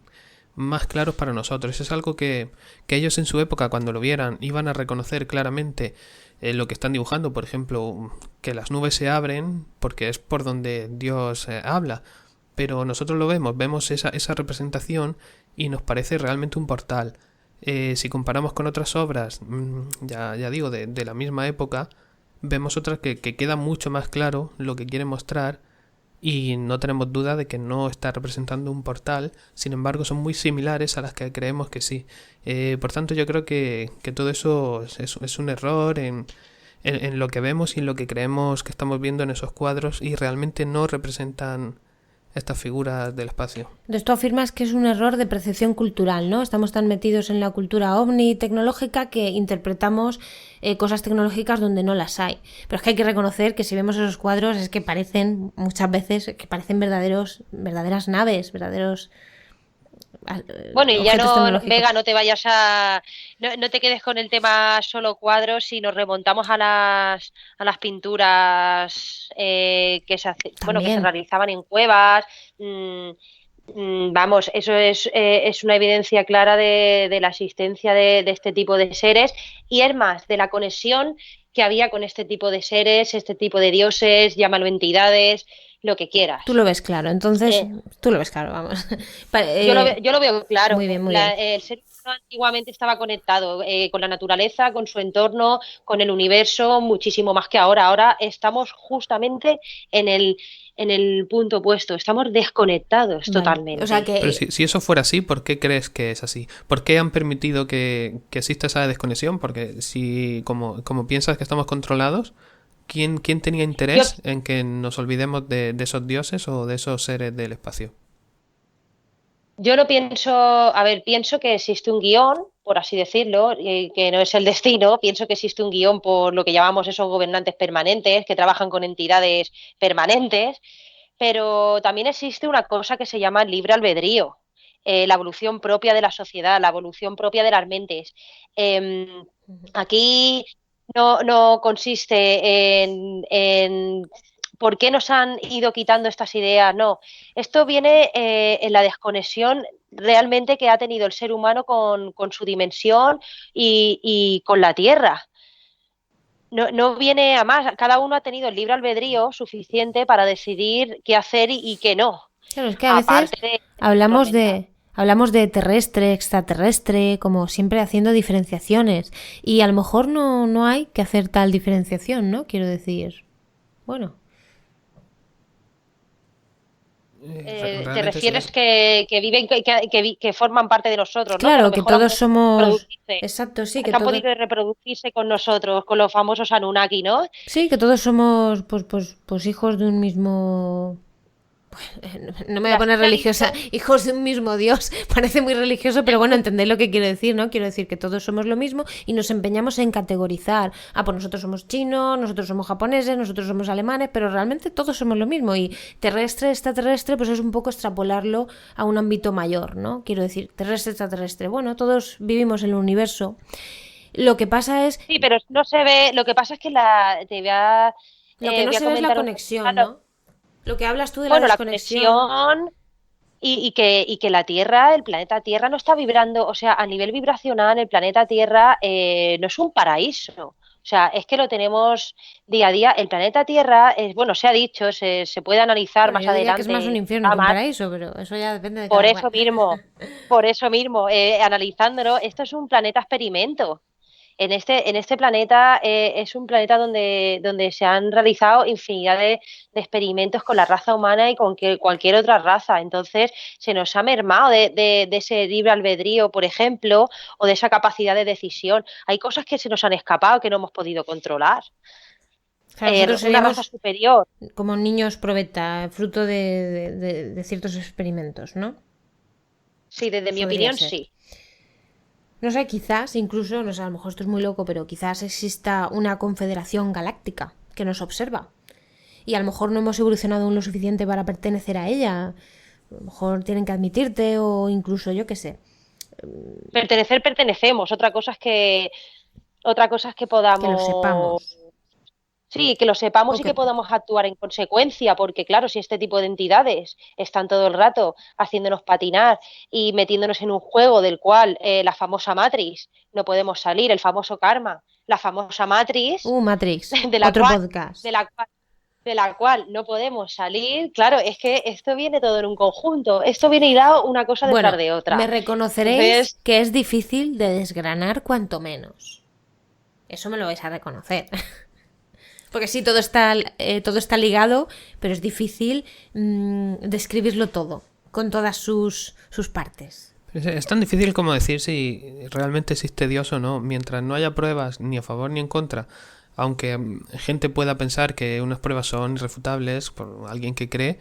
más claros para nosotros. Es algo que ellos en su época, cuando lo vieran, iban a reconocer claramente lo que están dibujando. Por ejemplo, que las nubes se abren porque es por donde Dios habla. Pero nosotros lo vemos esa representación y nos parece realmente un portal. Si comparamos con otras obras, ya digo, de la misma época, vemos otras que queda mucho más claro lo que quiere mostrar y no tenemos duda de que no está representando un portal. Sin embargo, son muy similares a las que creemos que sí. Por tanto, yo creo que todo eso es un error en lo que vemos y en lo que creemos que estamos viendo en esos cuadros, y realmente no representan estas figuras del espacio. Entonces tú afirmas que es un error de percepción cultural, ¿no? Estamos tan metidos en la cultura ovni tecnológica que interpretamos cosas tecnológicas donde no las hay. Pero es que hay que reconocer que si vemos esos cuadros es que parecen, muchas veces, verdaderas naves, verdaderos... Bueno, y ya no, Vega, no te vayas no te quedes con el tema solo cuadros, si nos remontamos a las pinturas que se realizaban en cuevas. Vamos, eso es una evidencia clara de la existencia de este tipo de seres, y es más, de la conexión que había con este tipo de seres, este tipo de dioses, llámalo entidades, lo que quieras. Tú lo ves claro, entonces tú lo ves claro, vamos. Yo lo veo claro. Muy bien, muy bien. El ser humano antiguamente estaba conectado con la naturaleza, con su entorno, con el universo, muchísimo más que ahora. Ahora estamos justamente en el punto opuesto, estamos desconectados totalmente. O sea que... Pero si eso fuera así, ¿por qué crees que es así? ¿Por qué han permitido que exista esa desconexión? Porque si, como piensas que estamos controlados, ¿quién tenía interés en que nos olvidemos de esos dioses o de esos seres del espacio? Yo no pienso que existe un guión, por así decirlo, que no es el destino. Pienso que existe un guión por lo que llamamos esos gobernantes permanentes, que trabajan con entidades permanentes, pero también existe una cosa que se llama libre albedrío, la evolución propia de la sociedad, la evolución propia de las mentes. Aquí no consiste en ¿por qué nos han ido quitando estas ideas? No, esto viene en la desconexión realmente que ha tenido el ser humano con su dimensión y con la Tierra. No viene a más, cada uno ha tenido el libre albedrío suficiente para decidir qué hacer y qué no. Claro, es que a veces hablamos de terrestre, extraterrestre, como siempre haciendo diferenciaciones, y a lo mejor no hay que hacer tal diferenciación, ¿no? Quiero decir, bueno... ¿Te refieres que viven, que forman parte de nosotros? Claro, ¿no? que todos somos... Exacto, sí. Que han podido reproducirse con nosotros, con los famosos Anunnaki, ¿no? Sí, que todos somos pues hijos de un mismo... No me voy a poner religiosa, hijos de un mismo Dios, parece muy religioso, pero bueno, entendéis lo que quiero decir, ¿no? Quiero decir que todos somos lo mismo y nos empeñamos en categorizar. Pues nosotros somos chinos, nosotros somos japoneses, nosotros somos alemanes, pero realmente todos somos lo mismo, y terrestre, extraterrestre, pues es un poco extrapolarlo a un ámbito mayor, ¿no? Quiero decir, terrestre, extraterrestre, bueno, todos vivimos en el universo. Lo que pasa es... Sí, pero no se ve, lo que pasa es que lo que no se ve es la conexión, ¿no? Lo que hablas tú de la desconexión. Y que la Tierra, el planeta Tierra no está vibrando, o sea, a nivel vibracional el planeta Tierra no es un paraíso. O O sea, es que lo tenemos día a día. El planeta Tierra, bueno, se ha dicho, se puede analizar Bueno, más yo diría que es adelante. más un infierno que un paraíso, pero eso ya depende de Por cada eso cual. mismo, por eso mismo, analizándolo, esto es un planeta experimento. En este planeta es un planeta donde se han realizado infinidad de experimentos con la raza humana y con cualquier otra raza. Entonces, se nos ha mermado de ese libre albedrío, por ejemplo, o de esa capacidad de decisión. Hay cosas que se nos han escapado que no hemos podido controlar. O sea, nosotros Una raza seríamos superior. como niños probeta, fruto de ciertos experimentos, ¿no? Sí, desde mi Podría opinión, ser. sí. No sé, quizás incluso, no sé, a lo mejor esto es muy loco, pero quizás exista una confederación galáctica que nos observa. Y a lo mejor no hemos evolucionado aún lo suficiente para pertenecer a ella. A lo mejor tienen que admitirte o incluso yo qué sé, Pertenecemos. Otra cosa es que que lo podamos. sepamos. Sí, que lo sepamos O y que, que podamos actuar en consecuencia, porque claro, si este tipo de entidades están todo el rato haciéndonos patinar y metiéndonos en un juego del cual la famosa Matrix no podemos salir, el famoso karma, la famosa Matrix Matrix, de la otro cual, podcast. de la cual, de la cual no podemos salir, claro, es que esto viene todo en un conjunto, esto viene hilado una cosa detrás Bueno, de me otra. reconoceréis Entonces, que es difícil de desgranar cuanto menos. Eso me lo vais a reconocer. Porque sí, todo está ligado, pero es difícil describirlo todo, con todas sus partes. Es tan difícil como decir si realmente existe Dios o no, mientras no haya pruebas ni a favor ni en contra. Aunque gente pueda pensar que unas pruebas son irrefutables por alguien que cree,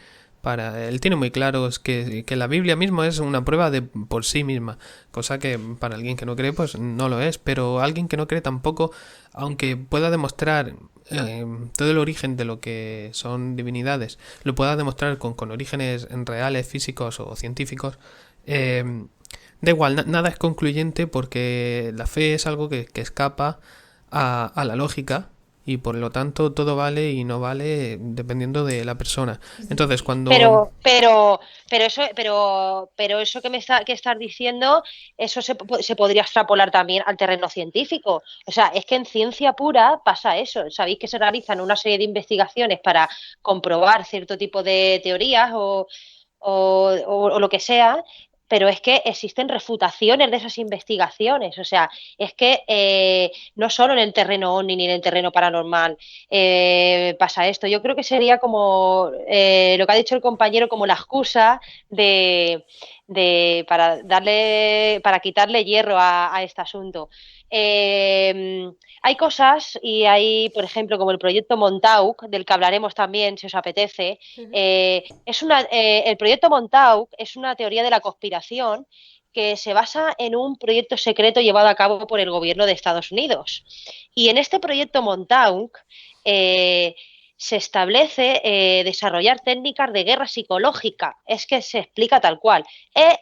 él tiene muy claro que la Biblia mismo es una prueba de por sí misma, cosa que para alguien que no cree pues no lo es, pero alguien que no cree tampoco, aunque pueda demostrar todo el origen de lo que son divinidades, lo pueda demostrar con orígenes reales, físicos o científicos, da igual, nada es concluyente porque la fe es algo que escapa a la lógica y por lo tanto todo vale y no vale dependiendo de la persona. Entonces cuando... pero eso que estás diciendo, eso se podría extrapolar también al terreno científico. O sea, es que en ciencia pura pasa eso. Sabéis que se realizan una serie de investigaciones para comprobar cierto tipo de teorías o lo que sea, pero es que existen refutaciones de esas investigaciones. O sea, es que no solo en el terreno OVNI ni en el terreno paranormal pasa esto. Yo creo que sería como lo que ha dicho el compañero, como la excusa para quitarle hierro a este asunto. Hay cosas y hay, por ejemplo, como el proyecto Montauk, del que hablaremos también, si os apetece. El proyecto Montauk es una teoría de la conspiración que se basa en un proyecto secreto llevado a cabo por el gobierno de Estados Unidos. Y en este proyecto Montauk se establece desarrollar técnicas de guerra psicológica, es que se explica tal cual,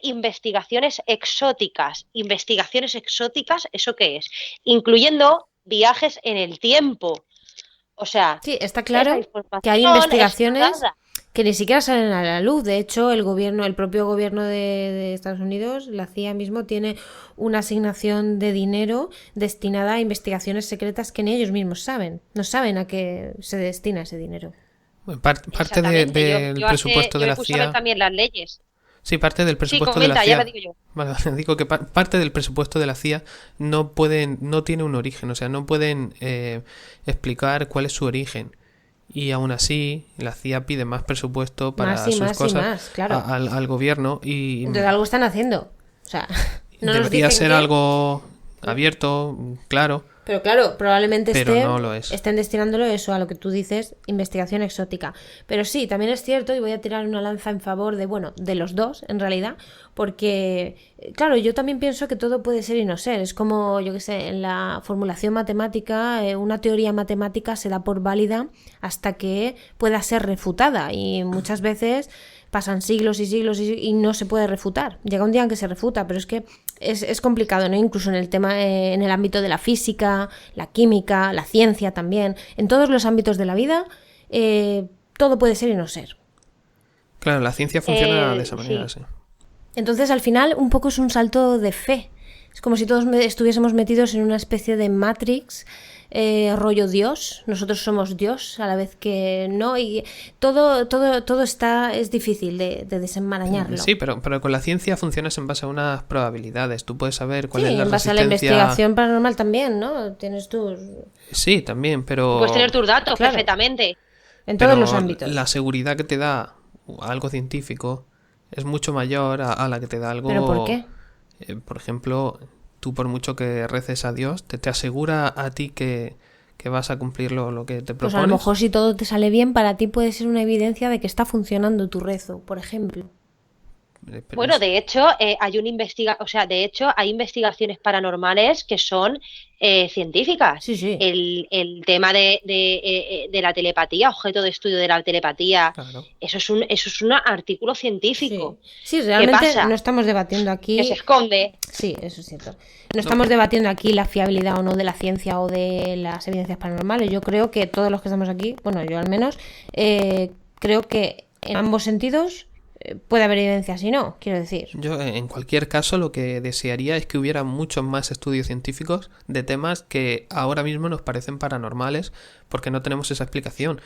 investigaciones exóticas. ¿Investigaciones exóticas? ¿Eso qué es? Incluyendo viajes en el tiempo. O sea, Sí, está esa claro que hay información está investigaciones dada. que ni siquiera salen a la luz. De hecho, el propio gobierno de Estados Unidos, la CIA mismo, tiene una asignación de dinero destinada a investigaciones secretas que ni ellos mismos saben. No saben a qué se destina ese dinero. Parte Exactamente. del presupuesto de Yo me la puse a ver CIA... también las leyes. Sí, parte del Sí, presupuesto de la comenta, ya lo CIA... digo yo. Vale, digo que parte del presupuesto de la CIA no tiene un origen, o sea, no pueden explicar cuál es su origen. Y aún así, la CIA pide más presupuesto para Más y sus más y cosas más, claro. al gobierno y Entonces algo están haciendo. O sea, no nos debería dicen ser que... algo abierto, claro, Pero claro, probablemente pero no lo es. estén destinándolo eso a lo que tú dices, investigación exótica. Pero sí, también es cierto, y voy a tirar una lanza en favor de los dos, en realidad, porque, claro, yo también pienso que todo puede ser y no ser. Es como, yo qué sé, en la formulación matemática, una teoría matemática se da por válida hasta que pueda ser refutada. Y muchas veces pasan siglos y siglos y no se puede refutar. Llega un día en que se refuta, pero es que es complicado, ¿no? Incluso en el tema, en el ámbito de la física, la química, la ciencia también. En todos los ámbitos de la vida, todo puede ser y no ser. Claro, la ciencia funciona de esa manera, Sí. sí. Entonces, al final, un poco es un salto de fe Es como si todos estuviésemos metidos en una especie de Matrix, rollo Dios. Nosotros somos Dios a la vez que no, y todo es difícil de desenmarañarlo. Sí, pero con la ciencia funcionas en base a unas probabilidades. Tú puedes saber cuál es la en base resistencia. a la investigación paranormal también, ¿no? Tienes tus... Sí, también, pero... Puedes tener tus datos Claro. perfectamente. En todos pero los ámbitos. la seguridad que te da algo científico es mucho mayor a la que te da algo... ¿Pero por qué? Por ejemplo, tú por mucho que reces a Dios, te asegura a ti que vas a cumplir lo que te propones. Pues a lo mejor si todo te sale bien, para ti puede ser una evidencia de que está funcionando tu rezo, por ejemplo. Pero Bueno, de hecho, hay investigaciones paranormales que son científicas. Sí, sí. El tema de la telepatía, objeto de estudio de la telepatía, Claro. eso es un artículo científico. Sí, realmente pasa? no estamos debatiendo aquí... Que se esconde. Sí, eso es cierto. No estamos debatiendo aquí la fiabilidad o no de la ciencia o de las evidencias paranormales. Yo creo que todos los que estamos aquí, bueno, yo al menos, creo que en ambos sentidos puede haber evidencia, si no, quiero decir. Yo, en cualquier caso, lo que desearía es que hubiera muchos más estudios científicos de temas que ahora mismo nos parecen paranormales porque no tenemos esa explicación.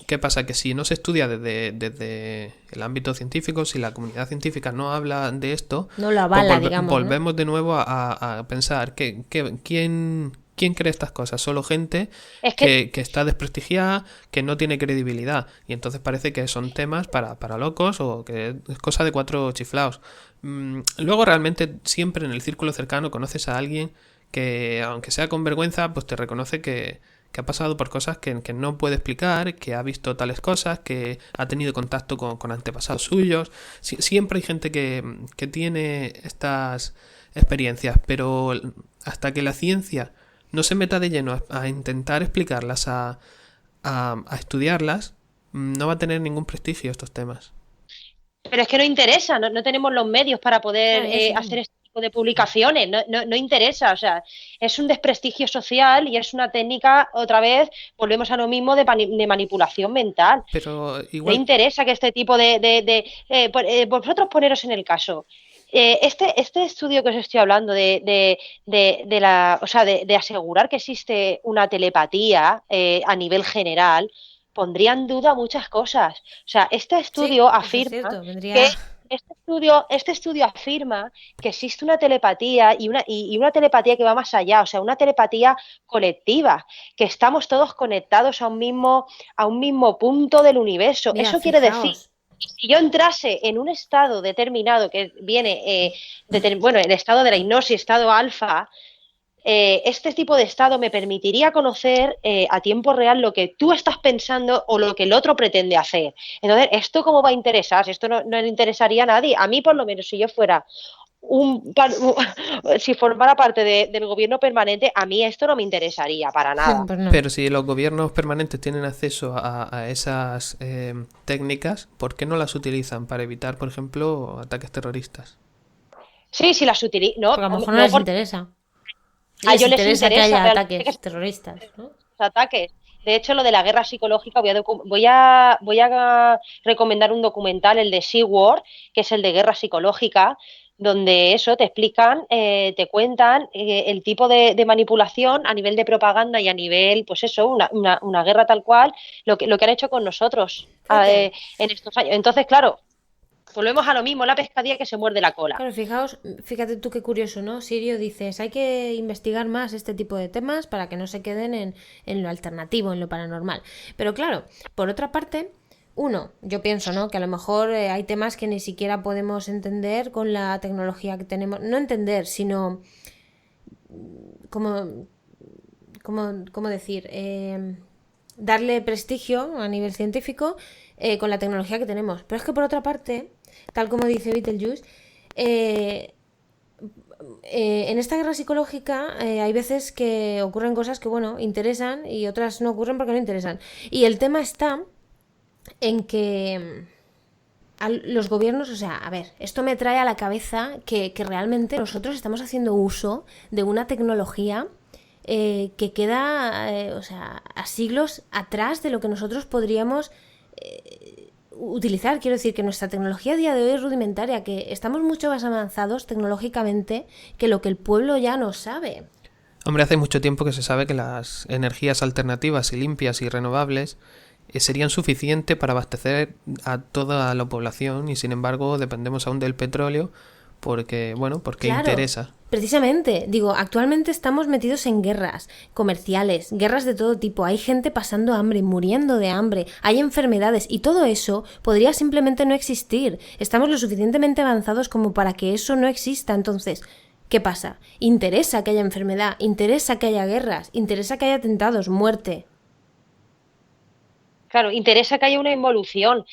¿Qué pasa? Que si no se estudia desde el ámbito científico, si la comunidad científica no habla de esto, No lo avala, pues digamos, volvemos de nuevo a pensar ¿quién cree estas cosas? Solo gente Es que está desprestigiada, que no tiene credibilidad. Y entonces parece que son temas para locos o que es cosa de 4 chiflaos. Luego realmente siempre en el círculo cercano conoces a alguien que, aunque sea con vergüenza, pues te reconoce que ha pasado por cosas que no puede explicar, que ha visto tales cosas, que ha tenido contacto con antepasados suyos. Siempre hay gente que tiene estas experiencias, pero hasta que la ciencia no se meta de lleno a intentar explicarlas, a estudiarlas, no va a tener ningún prestigio estos temas. Pero es que no interesa, no tenemos los medios para poder Claro, eso. hacer este tipo de publicaciones, no interesa, o sea, es un desprestigio social y es una técnica, otra vez, volvemos a lo mismo de manipulación mental. Pero No igual... interesa que este tipo vosotros poneros en el caso. Este estudio que os estoy hablando de asegurar que existe una telepatía a nivel general, pondría en duda muchas cosas. O sea, este estudio eso es afirma cierto, vendría... que este estudio afirma que existe una telepatía y una telepatía que va más allá, o sea, una telepatía colectiva, que estamos todos conectados a un mismo punto del universo. Mira, Eso quiere decir, fijaos. si yo entrase en un estado determinado que viene, el estado de la hipnosis, estado alfa, este tipo de estado me permitiría conocer a tiempo real lo que tú estás pensando o lo que el otro pretende hacer. Entonces, ¿esto cómo va a interesar? Esto no le interesaría a nadie. A mí, por lo menos, si yo fuera si formara parte del gobierno permanente, a mí esto no me interesaría para nada. Pues no. Pero si los gobiernos permanentes tienen acceso a esas técnicas, ¿por qué no las utilizan para evitar, por ejemplo, ataques terroristas? Sí, si las utilizan. No, Porque a lo mejor no les interesa. A ellos les interesa que interesa haya realmente ataques terroristas, ¿no? ataques. De hecho, lo de la guerra psicológica, voy a recomendar un documental, el de SeaWorld, que es el de guerra psicológica, donde eso te explican, te cuentan el tipo de manipulación a nivel de propaganda y a nivel, pues eso, una guerra tal cual, lo que han hecho con nosotros en estos años. Entonces, claro, volvemos a lo mismo, la pescadilla que se muerde la cola. Claro, fíjate tú qué curioso, ¿no? Sirio dices, hay que investigar más este tipo de temas para que no se queden en lo alternativo, en lo paranormal. Pero claro, por otra parte, yo pienso, ¿no? Que a lo mejor hay temas que ni siquiera podemos entender con la tecnología que tenemos. No entender, sino... ¿Cómo decir? Darle prestigio a nivel científico con la tecnología que tenemos. Pero es que por otra parte, tal como dice Beetlejuice, en esta guerra psicológica hay veces que ocurren cosas que, bueno, interesan y otras no ocurren porque no interesan. Y el tema está en que a los gobiernos, o sea, a ver, esto me trae a la cabeza que realmente nosotros estamos haciendo uso de una tecnología que queda, o sea, a siglos atrás de lo que nosotros podríamos utilizar. Quiero decir que nuestra tecnología a día de hoy es rudimentaria, que estamos mucho más avanzados tecnológicamente que lo que el pueblo ya no sabe. Hombre, hace mucho tiempo que se sabe que las energías alternativas y limpias y renovables serían suficientes para abastecer a toda la población y sin embargo dependemos aún del petróleo porque Claro, interesa. precisamente, digo, actualmente estamos metidos en guerras comerciales, guerras de todo tipo, hay gente pasando hambre, muriendo de hambre, hay enfermedades y todo eso podría simplemente no existir. Estamos lo suficientemente avanzados como para que eso no exista. Entonces, ¿qué pasa? Interesa que haya enfermedad, interesa que haya guerras, interesa que haya atentados, muerte. Claro, interesa que haya una involución.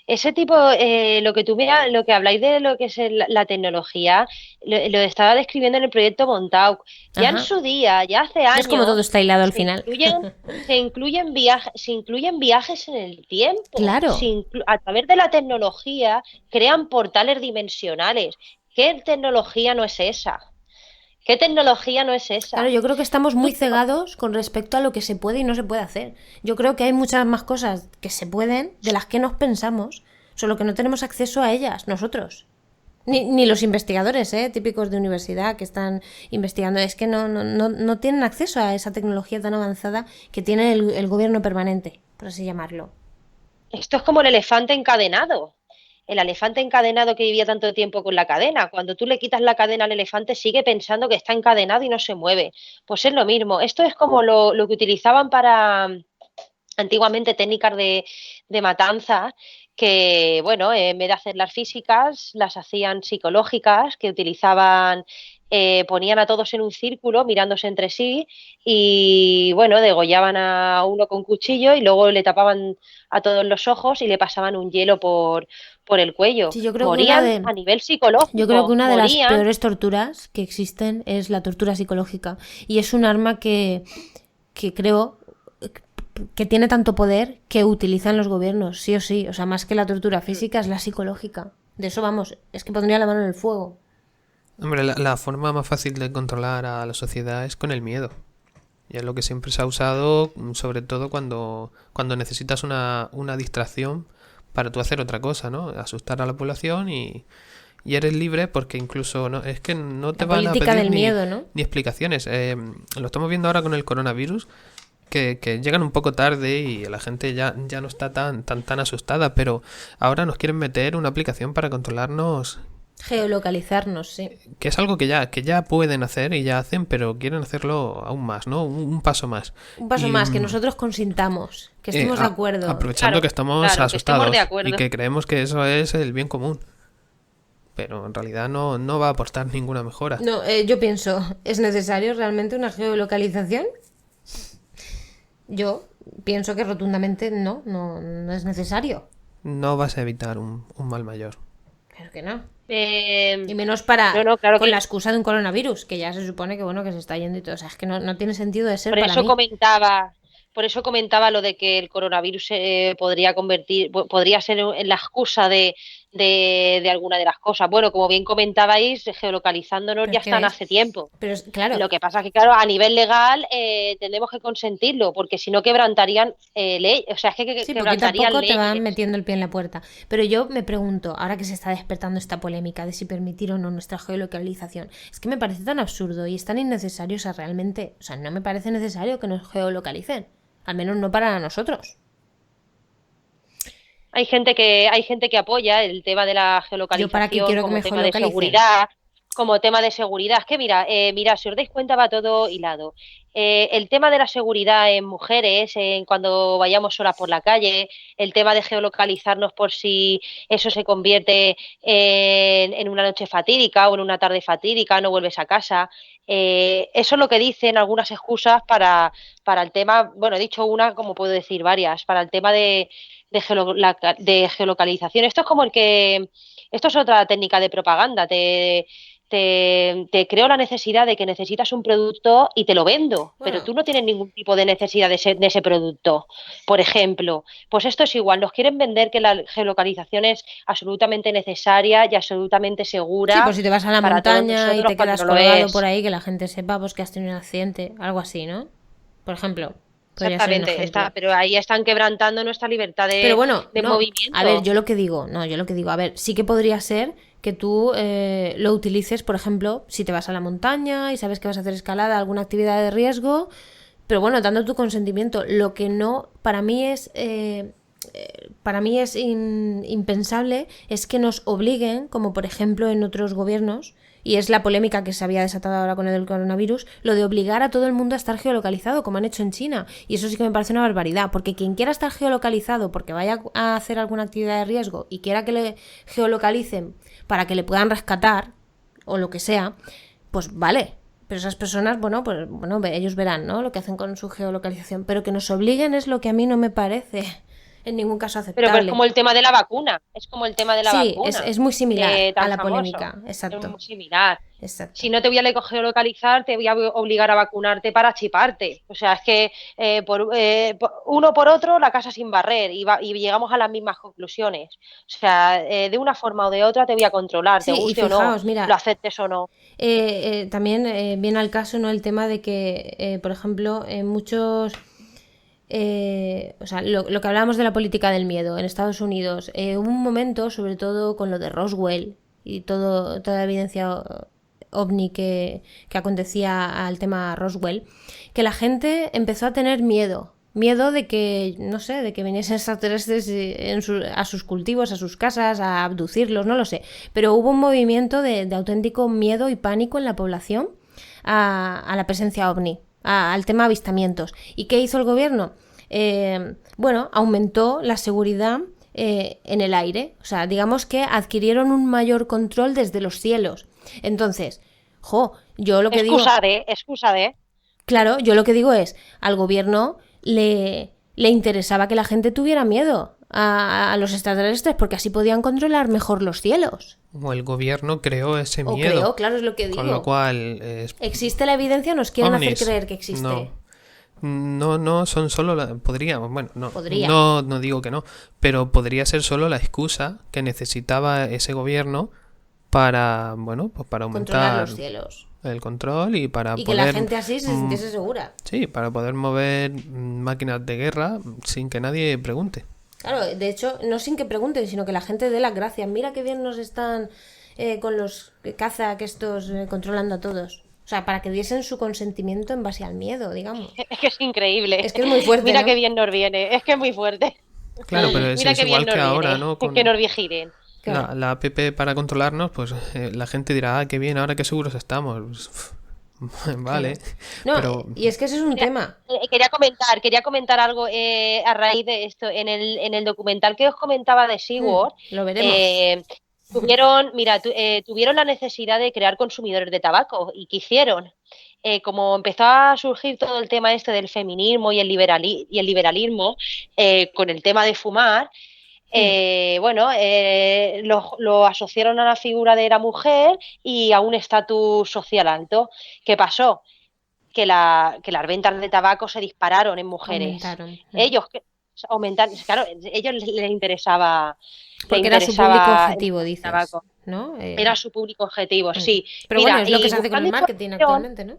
Ese tipo, lo que habláis de lo que es la tecnología, lo estaba describiendo en el proyecto Montauk. Ya en Ajá. su día, ya hace ¿Ves cómo todo años, está hilado al se final? incluyen, se incluyen viajes en el tiempo. Claro. A través de la tecnología crean portales dimensionales. ¿Qué tecnología no es esa? ¿Qué tecnología no es Claro, esa? yo creo que estamos muy Tú- cegados con respecto a lo que se puede y no se puede hacer. Yo creo que hay muchas más cosas que se pueden de las que nos pensamos, solo que no tenemos acceso a ellas nosotros. Ni los investigadores, típicos de universidad que están investigando, es que no tienen acceso a esa tecnología tan avanzada que tiene el gobierno permanente, por así llamarlo. Esto es como el elefante encadenado. El elefante encadenado que vivía tanto tiempo con la cadena. Cuando tú le quitas la cadena al elefante, sigue pensando que está encadenado y no se mueve. Pues es lo mismo. Esto es como lo que utilizaban para antiguamente técnicas de matanza, que, bueno, en vez de hacer las físicas, las hacían psicológicas, que utilizaban, ponían a todos en un círculo mirándose entre sí y, bueno, degollaban a uno con cuchillo y luego le tapaban a todos los ojos y le pasaban un hielo por el cuello. Sí, Morían a nivel yo creo que psicológico, una de las morían. peores torturas que existen es la tortura psicológica. Y es un arma que creo que tiene tanto poder que utilizan los gobiernos, sí o sí. O sea, más que la tortura física es la psicológica. De eso vamos, es que pondría la mano en el fuego. Hombre, la forma más fácil de controlar a la sociedad es con el miedo. Y es lo que siempre se ha usado, sobre todo cuando necesitas una distracción para tú hacer otra cosa, ¿no? Asustar a la población y eres libre porque incluso no, es que no te La van a política pedir del miedo, ¿no? ni explicaciones. Lo estamos viendo ahora con el coronavirus, que llegan un poco tarde y la gente ya no está tan asustada, pero ahora nos quieren meter una aplicación para controlarnos, Geolocalizarnos, sí. que es algo que ya pueden hacer y ya hacen, pero quieren hacerlo aún más, ¿no? Un paso más. Un paso Y, más, que nosotros consintamos, que estemos de acuerdo. aprovechando Claro, que estamos claro, que asustados estemos de y acuerdo. que creemos que eso es el bien común. Pero en realidad no va a aportar ninguna mejora. No, yo pienso, ¿es necesario realmente una geolocalización? Yo pienso que rotundamente no es necesario. No vas a evitar un mal mayor. Claro que no. Y Eh, menos para no, no, claro con que la excusa de un coronavirus, que ya se supone que bueno que se está yendo y todo. O sea, es que no tiene sentido de ser por para eso mí. por eso comentaba lo de que el coronavirus podría ser la excusa de alguna de las cosas. Bueno, como bien comentabais, geolocalizándonos Pero ya es que están ves, hace tiempo. pero claro, Lo que pasa es que, claro, a nivel legal tenemos que consentirlo, porque si no quebrantarían ley, o sea, es que sí, poquito a quebrantarían poco te van leyes. metiendo el pie en la puerta. Pero yo me pregunto, ahora que se está despertando esta polémica de si permitir o no nuestra geolocalización, es que me parece tan absurdo y es tan innecesario, o sea, realmente, o sea, no me parece necesario que nos geolocalicen, al menos no para nosotros. Hay gente que apoya el tema de la Yo para qué geolocalización quiero que como me tema de geolocalicen. seguridad, como tema de seguridad. Es que mira, si os dais cuenta va todo hilado. El tema de la seguridad en mujeres, en cuando vayamos solas por la calle, el tema de geolocalizarnos por si eso se convierte en una noche fatídica o en una tarde fatídica, no vuelves a casa. Eso es lo que dicen algunas excusas para el tema, bueno, he dicho una, como puedo decir varias, para el tema de geolocalización. Esto es otra técnica de propaganda. Te creo la necesidad de que necesitas un producto y te lo vendo, pero Bueno, tú no tienes ningún tipo de necesidad de ese producto. Por ejemplo, pues esto es igual, nos quieren vender que la geolocalización es absolutamente necesaria y absolutamente sí, segura pues si te vas a la para todos montaña y nosotros te cuando quedas no lo colgado por es. ahí, que la gente sepa pues que has tenido un accidente, algo así, ¿no? Por ejemplo. Podría ser un Exactamente, ejemplo. pero ahí están quebrantando nuestra libertad Pero bueno, de no, movimiento. a ver, yo lo que digo, a ver, sí que podría ser que tú lo utilices, por ejemplo, si te vas a la montaña y sabes que vas a hacer escalada, alguna actividad de riesgo, pero bueno, dando tu consentimiento. Lo que no, para mí es impensable es que nos obliguen, como por ejemplo en otros gobiernos, y es la polémica que se había desatado ahora con el coronavirus, lo de obligar a todo el mundo a estar geolocalizado, como han hecho en China. Y eso sí que me parece una barbaridad, porque quien quiera estar geolocalizado porque vaya a hacer alguna actividad de riesgo y quiera que le geolocalicen para que le puedan rescatar, o lo que sea, pues vale. Pero esas personas, bueno, pues bueno, ellos verán, ¿no?, lo que hacen con su geolocalización. Pero que nos obliguen es lo que a mí no me parece en ningún caso Pero es aceptable. como el tema de la vacuna, es como el tema de la Sí, vacuna, es muy similar a tan la famoso. polémica, Es exacto. muy similar. Exacto. Si no te voy a geolocalizar, te voy a obligar a vacunarte para chiparte. O sea, es que uno por otro la casa sin barrer y llegamos a las mismas conclusiones. O sea, de una forma o de otra te voy a controlar, te Sí, y guste o no, fijaos, mira, lo aceptes o no. también viene al caso, ¿no?, el tema de que, por ejemplo, en muchos... o sea, lo que hablábamos de la política del miedo en Estados Unidos, hubo un momento, sobre todo con lo de Roswell y toda la evidencia ovni que acontecía al tema Roswell, que la gente empezó a tener miedo de que, no sé, de que viniesen extraterrestres a sus cultivos, a sus casas, a abducirlos, no lo sé. Pero hubo un movimiento de auténtico miedo y pánico en la población a la presencia ovni, al tema avistamientos. ¿Y qué hizo el gobierno? Bueno, aumentó la seguridad en el aire. O sea, digamos que adquirieron un mayor control desde los cielos. Entonces, yo lo que digo... Excusa de. Claro, yo lo que digo es, al gobierno le interesaba que la gente tuviera miedo a los extraterrestres porque así podían controlar mejor los cielos. O el gobierno creó ese O miedo. creó, claro, es lo que digo. Con lo cual... ¿Existe la evidencia? ¿Nos quieren ovnis, hacer creer que existe? No son solo podríamos, bueno, Podría. no digo que no, pero podría ser solo la excusa que necesitaba ese gobierno para, bueno, pues para Controlar aumentar los cielos. el control y para Y que poder la gente así se sintiese segura. sí, para poder mover máquinas de guerra sin que nadie pregunte. Claro, de hecho, no sin que pregunten, sino que la gente dé las gracias. Mira qué bien nos están con los caza que estos controlando a todos. O sea, para que diesen su consentimiento en base al miedo, digamos. Es que es increíble. Es que es muy fuerte, Mira ¿no? qué bien nos viene, es que es muy fuerte. Claro, pero Mira es qué bien igual nos que ahora, viene, ¿no? que nos vigilen. Claro. La app para controlarnos, pues la gente dirá, qué bien, ahora qué seguros estamos. Vale. No, pero y es que ese es un tema. Quería comentar algo a raíz de esto. En el documental que os comentaba de SeaWorld, Lo veremos. tuvieron la necesidad de crear consumidores de tabaco. ¿Y qué hicieron? Como empezó a surgir todo el tema este del feminismo y el liberalismo, con el tema de fumar, lo asociaron a la figura de la mujer y a un estatus social alto. ¿Qué pasó? Que las ventas de tabaco se dispararon en mujeres. Aumentaron. Ellos aumentaron, claro, ellos les interesaba. Porque era su público objetivo, dices, tabaco. ¿no? Era su público objetivo, sí. Pero Mira, bueno, es lo que y se hace con el buscando marketing información, actualmente, ¿no?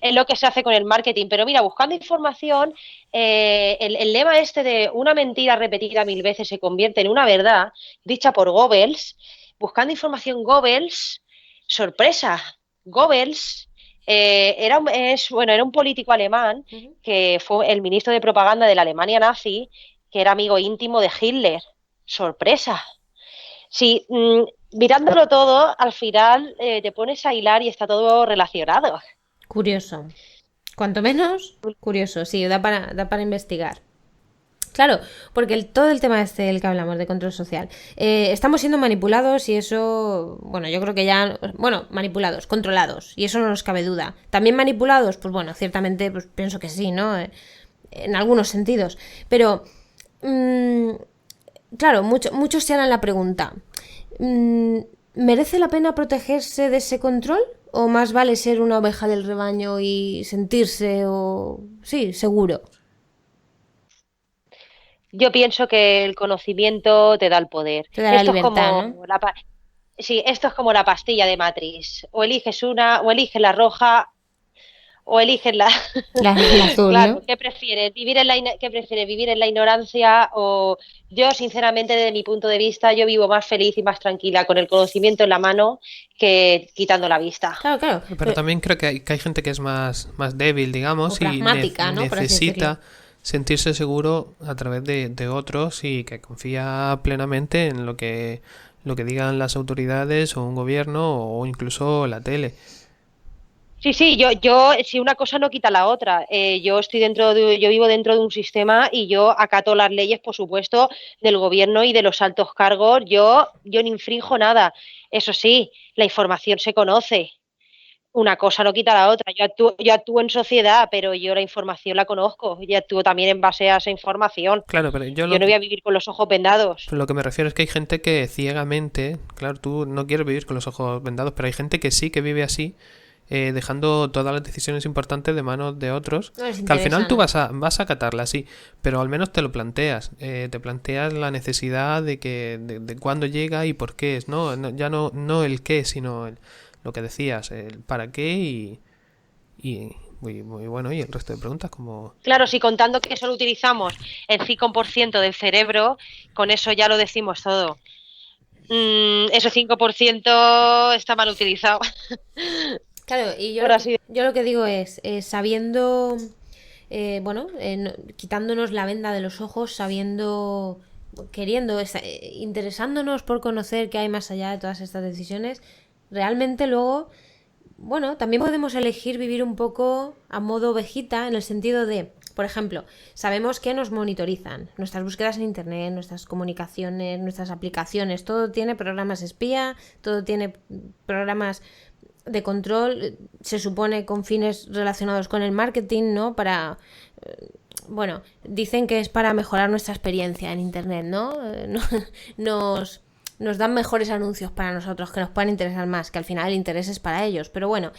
es lo que se hace con el marketing. Pero mira, buscando información, el lema este de una mentira repetida 1000 veces se convierte en una verdad, dicha por Goebbels. Buscando información, Goebbels, sorpresa, Goebbels era un político alemán que fue el ministro de propaganda de la Alemania nazi, que era amigo íntimo de Hitler. Sorpresa. Sí, mirándolo todo, al final te pones a hilar y está todo relacionado. Curioso. Cuanto menos, curioso. Sí, da para investigar. Claro, porque todo el tema este del que hablamos de control social, estamos siendo manipulados y eso, bueno, yo creo que ya, bueno, manipulados, controlados, y eso no nos cabe duda. También manipulados, pues bueno, ciertamente, pues pienso que sí, ¿no? En algunos sentidos. Pero, claro, muchos se harán la pregunta, ¿merece la pena protegerse de ese control? ¿O más vale ser una oveja del rebaño y sentirse, sí, seguro? Yo pienso que el conocimiento te da el poder. Te da la libertad, ¿no? Sí, esto es como la pastilla de Matrix. O eliges una, o eliges la roja, o eliges la... La azul, Claro, ¿no? ¿qué prefieres? ¿Qué prefieres? ¿Vivir en la ignorancia o yo, sinceramente, desde mi punto de vista, yo vivo más feliz y más tranquila con el conocimiento en la mano que quitando la vista? Claro, claro. Pero también creo que hay gente que es más débil, O digamos, y pragmática, ¿no? Por así decirlo. necesita sentirse seguro a través de otros y que confía plenamente en lo que digan las autoridades o un gobierno o incluso la tele. Sí, sí, si una cosa no quita la otra. Yo vivo dentro de un sistema y yo acato las leyes, por supuesto, del gobierno y de los altos cargos. Yo no infrinjo nada. Eso sí, la información se conoce. Una cosa no quita la otra. Yo actúo en sociedad, pero yo la información la conozco y actúo también en base a esa información. Claro, pero yo Yo no voy a vivir con los ojos vendados. lo que me refiero es que hay gente que ciegamente, claro, tú no quieres vivir con los ojos vendados, pero hay gente que sí que vive así, dejando todas las decisiones importantes de manos de otros, No les que al interesa, final tú ¿no? vas a acatarlas, sí, pero al menos te lo planteas, te planteas la necesidad de cuándo llega y por qué es, ¿no? Ya no el qué, sino lo que decías, el para qué y muy bueno, y el resto de preguntas como... Claro, si contando que solo utilizamos el 5% del cerebro, con eso ya lo decimos todo. Ese 5% está mal utilizado. Claro, y Por así yo lo que digo es, sabiendo, bueno, quitándonos la venda de los ojos, sabiendo, queriendo, interesándonos por conocer qué hay más allá de todas estas decisiones, realmente luego, bueno, también podemos elegir vivir un poco a modo ovejita, en el sentido de, por ejemplo, sabemos que nos monitorizan nuestras búsquedas en internet, nuestras comunicaciones, nuestras aplicaciones, todo tiene programas espía, todo tiene programas de control, se supone con fines relacionados con el marketing, ¿no? Para, bueno, dicen que es para mejorar nuestra experiencia en internet, ¿no? Nos dan mejores anuncios para nosotros que nos puedan interesar más, que al final el interés es para ellos, pero bueno,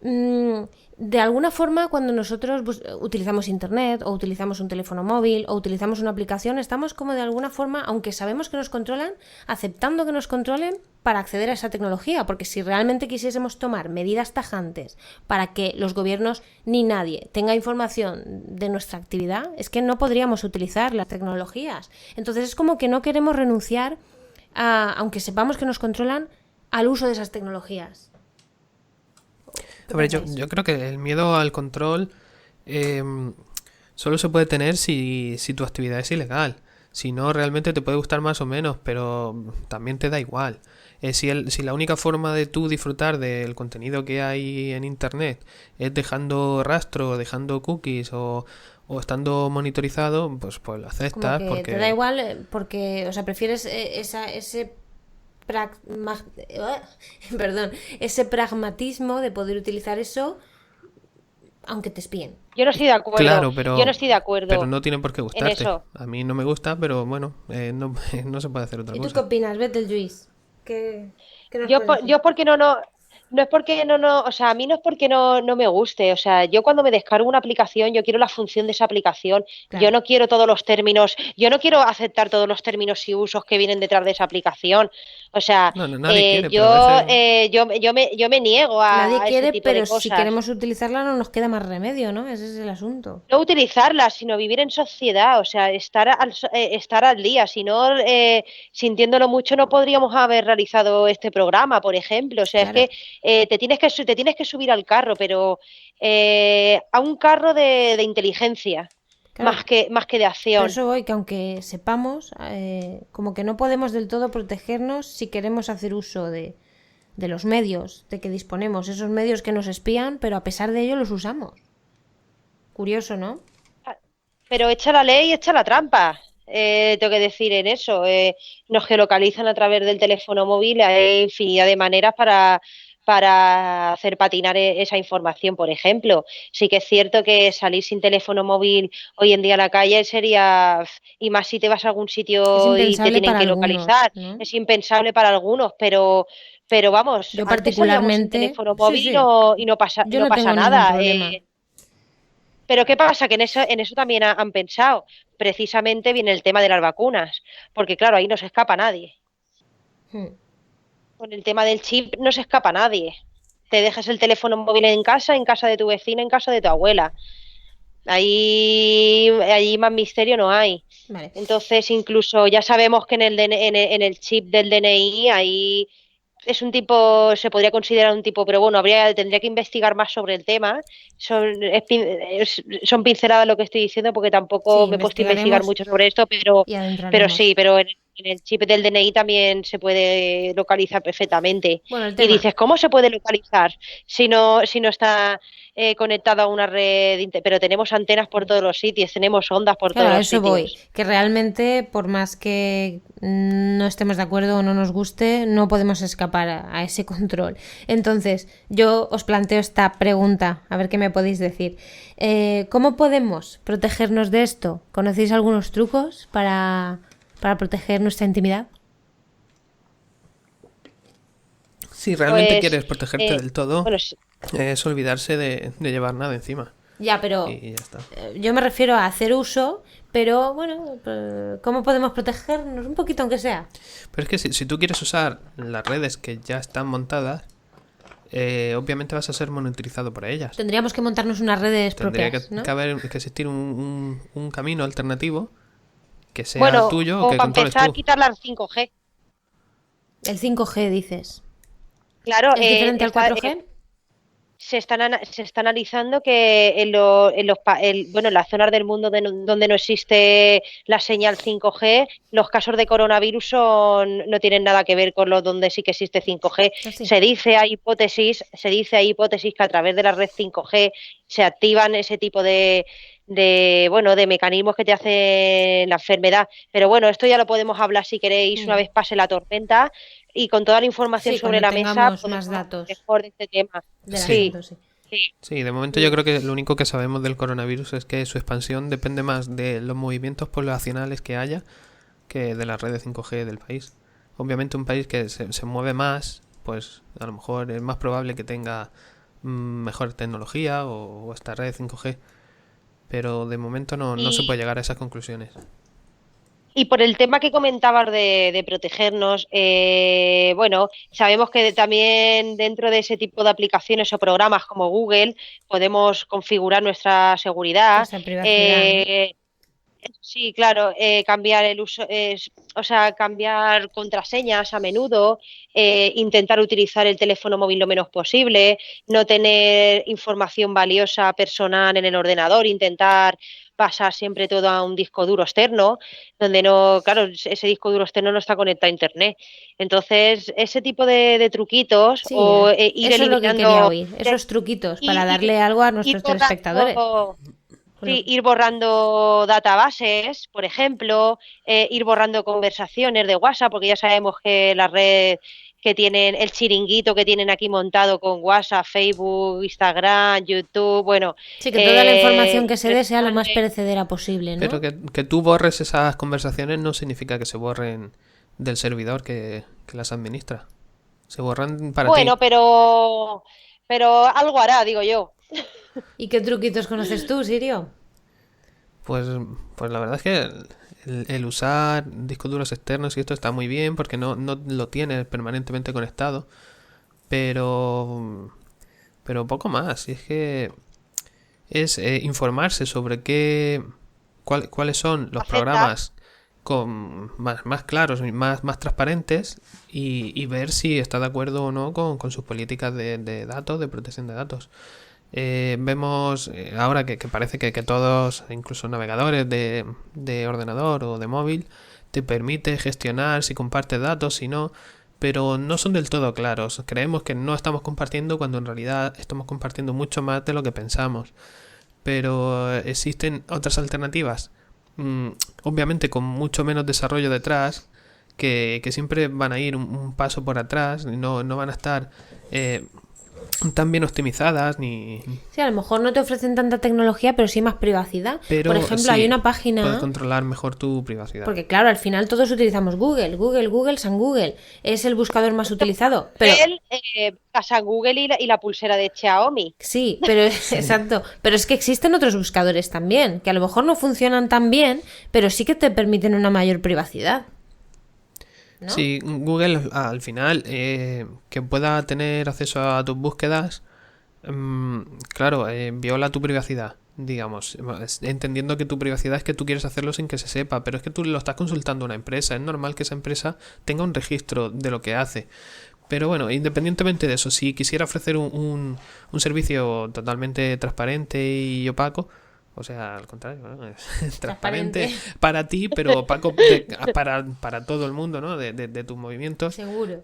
de alguna forma cuando nosotros utilizamos internet o utilizamos un teléfono móvil o utilizamos una aplicación, estamos como de alguna forma, aunque sabemos que nos controlan, aceptando que nos controlen para acceder a esa tecnología, porque si realmente quisiésemos tomar medidas tajantes para que los gobiernos ni nadie tenga información de nuestra actividad, es que no podríamos utilizar las tecnologías. Entonces es como que no queremos renunciar aunque sepamos que nos controlan, al uso de esas tecnologías. A ver, yo creo que el miedo al control eh, solo se puede tener si tu actividad es ilegal. Si no, realmente te puede gustar más o menos, pero también te da igual. Si la única forma de tú disfrutar del contenido que hay en internet es dejando rastro, dejando cookies o estando monitorizado, pues lo aceptas Como que porque... te da igual porque, o sea, prefieres ese perdón, ese pragmatismo de poder utilizar eso aunque te espíen. Yo no estoy de acuerdo. Claro, Yo no estoy de pero acuerdo no tiene por qué en gustarte. eso. A mí no me gusta, pero bueno, no, no se puede hacer otra ¿Y tú qué cosa. opinas, Betelgeuse? ¿Qué nos Yo, puedes decir? yo porque no es porque o sea, a mí no es porque no me guste, o sea, yo cuando me descargo una aplicación, yo quiero la función de esa aplicación, yo Claro. no quiero todos los términos, yo no quiero aceptar todos los términos y usos que vienen detrás de esa aplicación, o sea, No, nadie quiere, pero a veces... yo me niego Nadie a ese quiere, tipo de pero si cosas. queremos utilizarla no nos queda más remedio, ¿no? Ese es el asunto. No utilizarlas, sino vivir en sociedad, o sea, estar al día. Si no, sintiéndolo mucho, no podríamos haber realizado este programa, por ejemplo. O sea, Claro. es que te tienes que subir al carro, pero a un carro de inteligencia, Claro, más que de por acción. eso voy que aunque sepamos, como que no podemos del todo protegernos si queremos hacer uso de los medios de que disponemos, esos medios que nos espían, pero a pesar de ello los usamos. Curioso, ¿no? Pero echa la ley, echa la trampa. Tengo que decir en eso. Nos geolocalizan a través del teléfono móvil. Hay infinidad de maneras para hacer patinar esa información, por ejemplo. Sí que es cierto que salir sin teléfono móvil hoy en día a la calle sería, y más si te vas a algún Es sitio y te impensable tienen para que algunos, localizar. ¿no? Es impensable para algunos, pero vamos, Yo antes salíamos sin particularmente, teléfono sí, móvil sí, y no pasa, yo no no tengo pasa ningún nada. problema. Pero ¿qué pasa? Que en eso también han pensado. Precisamente viene el tema de las vacunas, porque claro, ahí no se escapa nadie. Hmm. Con el tema del chip no se escapa nadie. te dejas el teléfono móvil en casa de tu vecina, en casa de tu abuela. Ahí más misterio no hay. Vale. Entonces, incluso ya sabemos que en el chip del DNI ahí es un tipo, se podría considerar un tipo, pero bueno, tendría que investigar más sobre el tema. Son pinceladas lo que estoy diciendo porque tampoco Sí, me he puesto a investigar investigaremos mucho sobre esto, pero y adentraremos. sí, pero en el chip del DNI también se puede localizar perfectamente. Bueno, el Y tema. dices, ¿cómo se puede localizar si no está conectado a una red? Pero tenemos antenas por todos los sitios, tenemos ondas por Claro, todos a los eso sitios. voy. Que realmente, por más que no estemos de acuerdo o no nos guste, no podemos escapar a ese control. Entonces, yo os planteo esta pregunta, a ver qué me podéis decir. ¿Cómo podemos protegernos de esto? ¿Conocéis algunos trucos para proteger nuestra intimidad? Si realmente Pues, quieres protegerte del todo, bueno, es olvidarse de llevar nada encima. Ya, pero Y ya está. yo me refiero a hacer uso, pero bueno, ¿cómo podemos protegernos? Un poquito aunque sea. Pero es que si tú quieres usar las redes que ya están montadas, obviamente vas a ser monitorizado por ellas. Tendríamos que montarnos unas redes Tendría propias, ¿no? que existir un camino alternativo que sea bueno, tuyo o o que para controles empezar, tú. quitar la 5G. El 5G, dices. Claro, ¿Es diferente al 4G? se está analizando que en las zonas del mundo donde no existe la señal 5G, los casos de coronavirus no tienen nada que ver con los donde sí que existe 5G. Así. Se dice hay hipótesis que a través de la red 5G se activan ese tipo de mecanismos que te hacen la enfermedad. Pero bueno, esto ya lo podemos hablar si queréis una vez pase la tormenta. Y con toda la información Sí, sobre cuando la mesa tengamos podemos más datos hablar mejor de este tema. del Sí. asunto, sí. Sí, de momento yo creo que lo único que sabemos del coronavirus es que su expansión depende más de los movimientos poblacionales que haya que de la red de 5G del país. Obviamente un país que se mueve más, pues a lo mejor es más probable que tenga mejor tecnología o esta red 5G. Pero de momento no se puede llegar a esas conclusiones. Y por el tema que comentabas de protegernos, sabemos que también dentro de ese tipo de aplicaciones o programas como Google podemos configurar nuestra seguridad. Nuestra privacidad, Sí, claro, cambiar el uso, cambiar contraseñas a menudo, intentar utilizar el teléfono móvil lo menos posible, no tener información valiosa personal en el ordenador, intentar pasar siempre todo a un disco duro externo, donde no, claro, ese disco duro externo no está conectado a internet. Entonces, ese tipo de truquitos sí, o ir eso es lo que eliminando quería oír, esos truquitos para darle algo a nuestros telespectadores. Sí, ir borrando databases, por ejemplo, ir borrando conversaciones de WhatsApp, porque ya sabemos que la red que tienen, el chiringuito que tienen aquí montado con WhatsApp, Facebook, Instagram, YouTube, bueno. Sí, que toda la información que se dé sea lo más perecedera posible, ¿no? Pero que tú borres esas conversaciones no significa que se borren del servidor que las administra. Se borran para ti. Bueno, pero algo hará, digo yo. ¿Y qué truquitos conoces tú, Sirio? Pues la verdad es que el usar discos duros externos y esto está muy bien porque no lo tienes permanentemente conectado. Pero poco más. Y es que es informarse sobre cuáles son los programas con más claros y más transparentes y ver si está de acuerdo o no con sus políticas de datos, de protección de datos. Vemos ahora que parece que todos, incluso navegadores de ordenador o de móvil, te permite gestionar si compartes datos, si no, pero no son del todo claros. Creemos que no estamos compartiendo cuando en realidad estamos compartiendo mucho más de lo que pensamos. Pero existen otras alternativas, obviamente con mucho menos desarrollo detrás, que siempre van a ir un paso por atrás, y no van a estar tan bien optimizadas ni... Sí, a lo mejor no te ofrecen tanta tecnología, pero sí más privacidad. Pero, por ejemplo, sí, hay una página... Puedes controlar mejor tu privacidad. Porque claro, al final todos utilizamos Google, San Google. Es el buscador más utilizado. Pero... San Google y la pulsera de Xiaomi. Sí, pero exacto. Pero es que existen otros buscadores también, que a lo mejor no funcionan tan bien, pero sí que te permiten una mayor privacidad. ¿no? Sí, Google al final, que pueda tener acceso a tus búsquedas, claro, viola tu privacidad, digamos, entendiendo que tu privacidad es que tú quieres hacerlo sin que se sepa, pero es que tú lo estás consultando a una empresa, es normal que esa empresa tenga un registro de lo que hace. Pero bueno, independientemente de eso, si quisiera ofrecer un servicio totalmente transparente y opaco, o sea, al contrario, ¿no? Es transparente para ti, pero opaco para todo el mundo, ¿no? De tus movimientos. Seguro.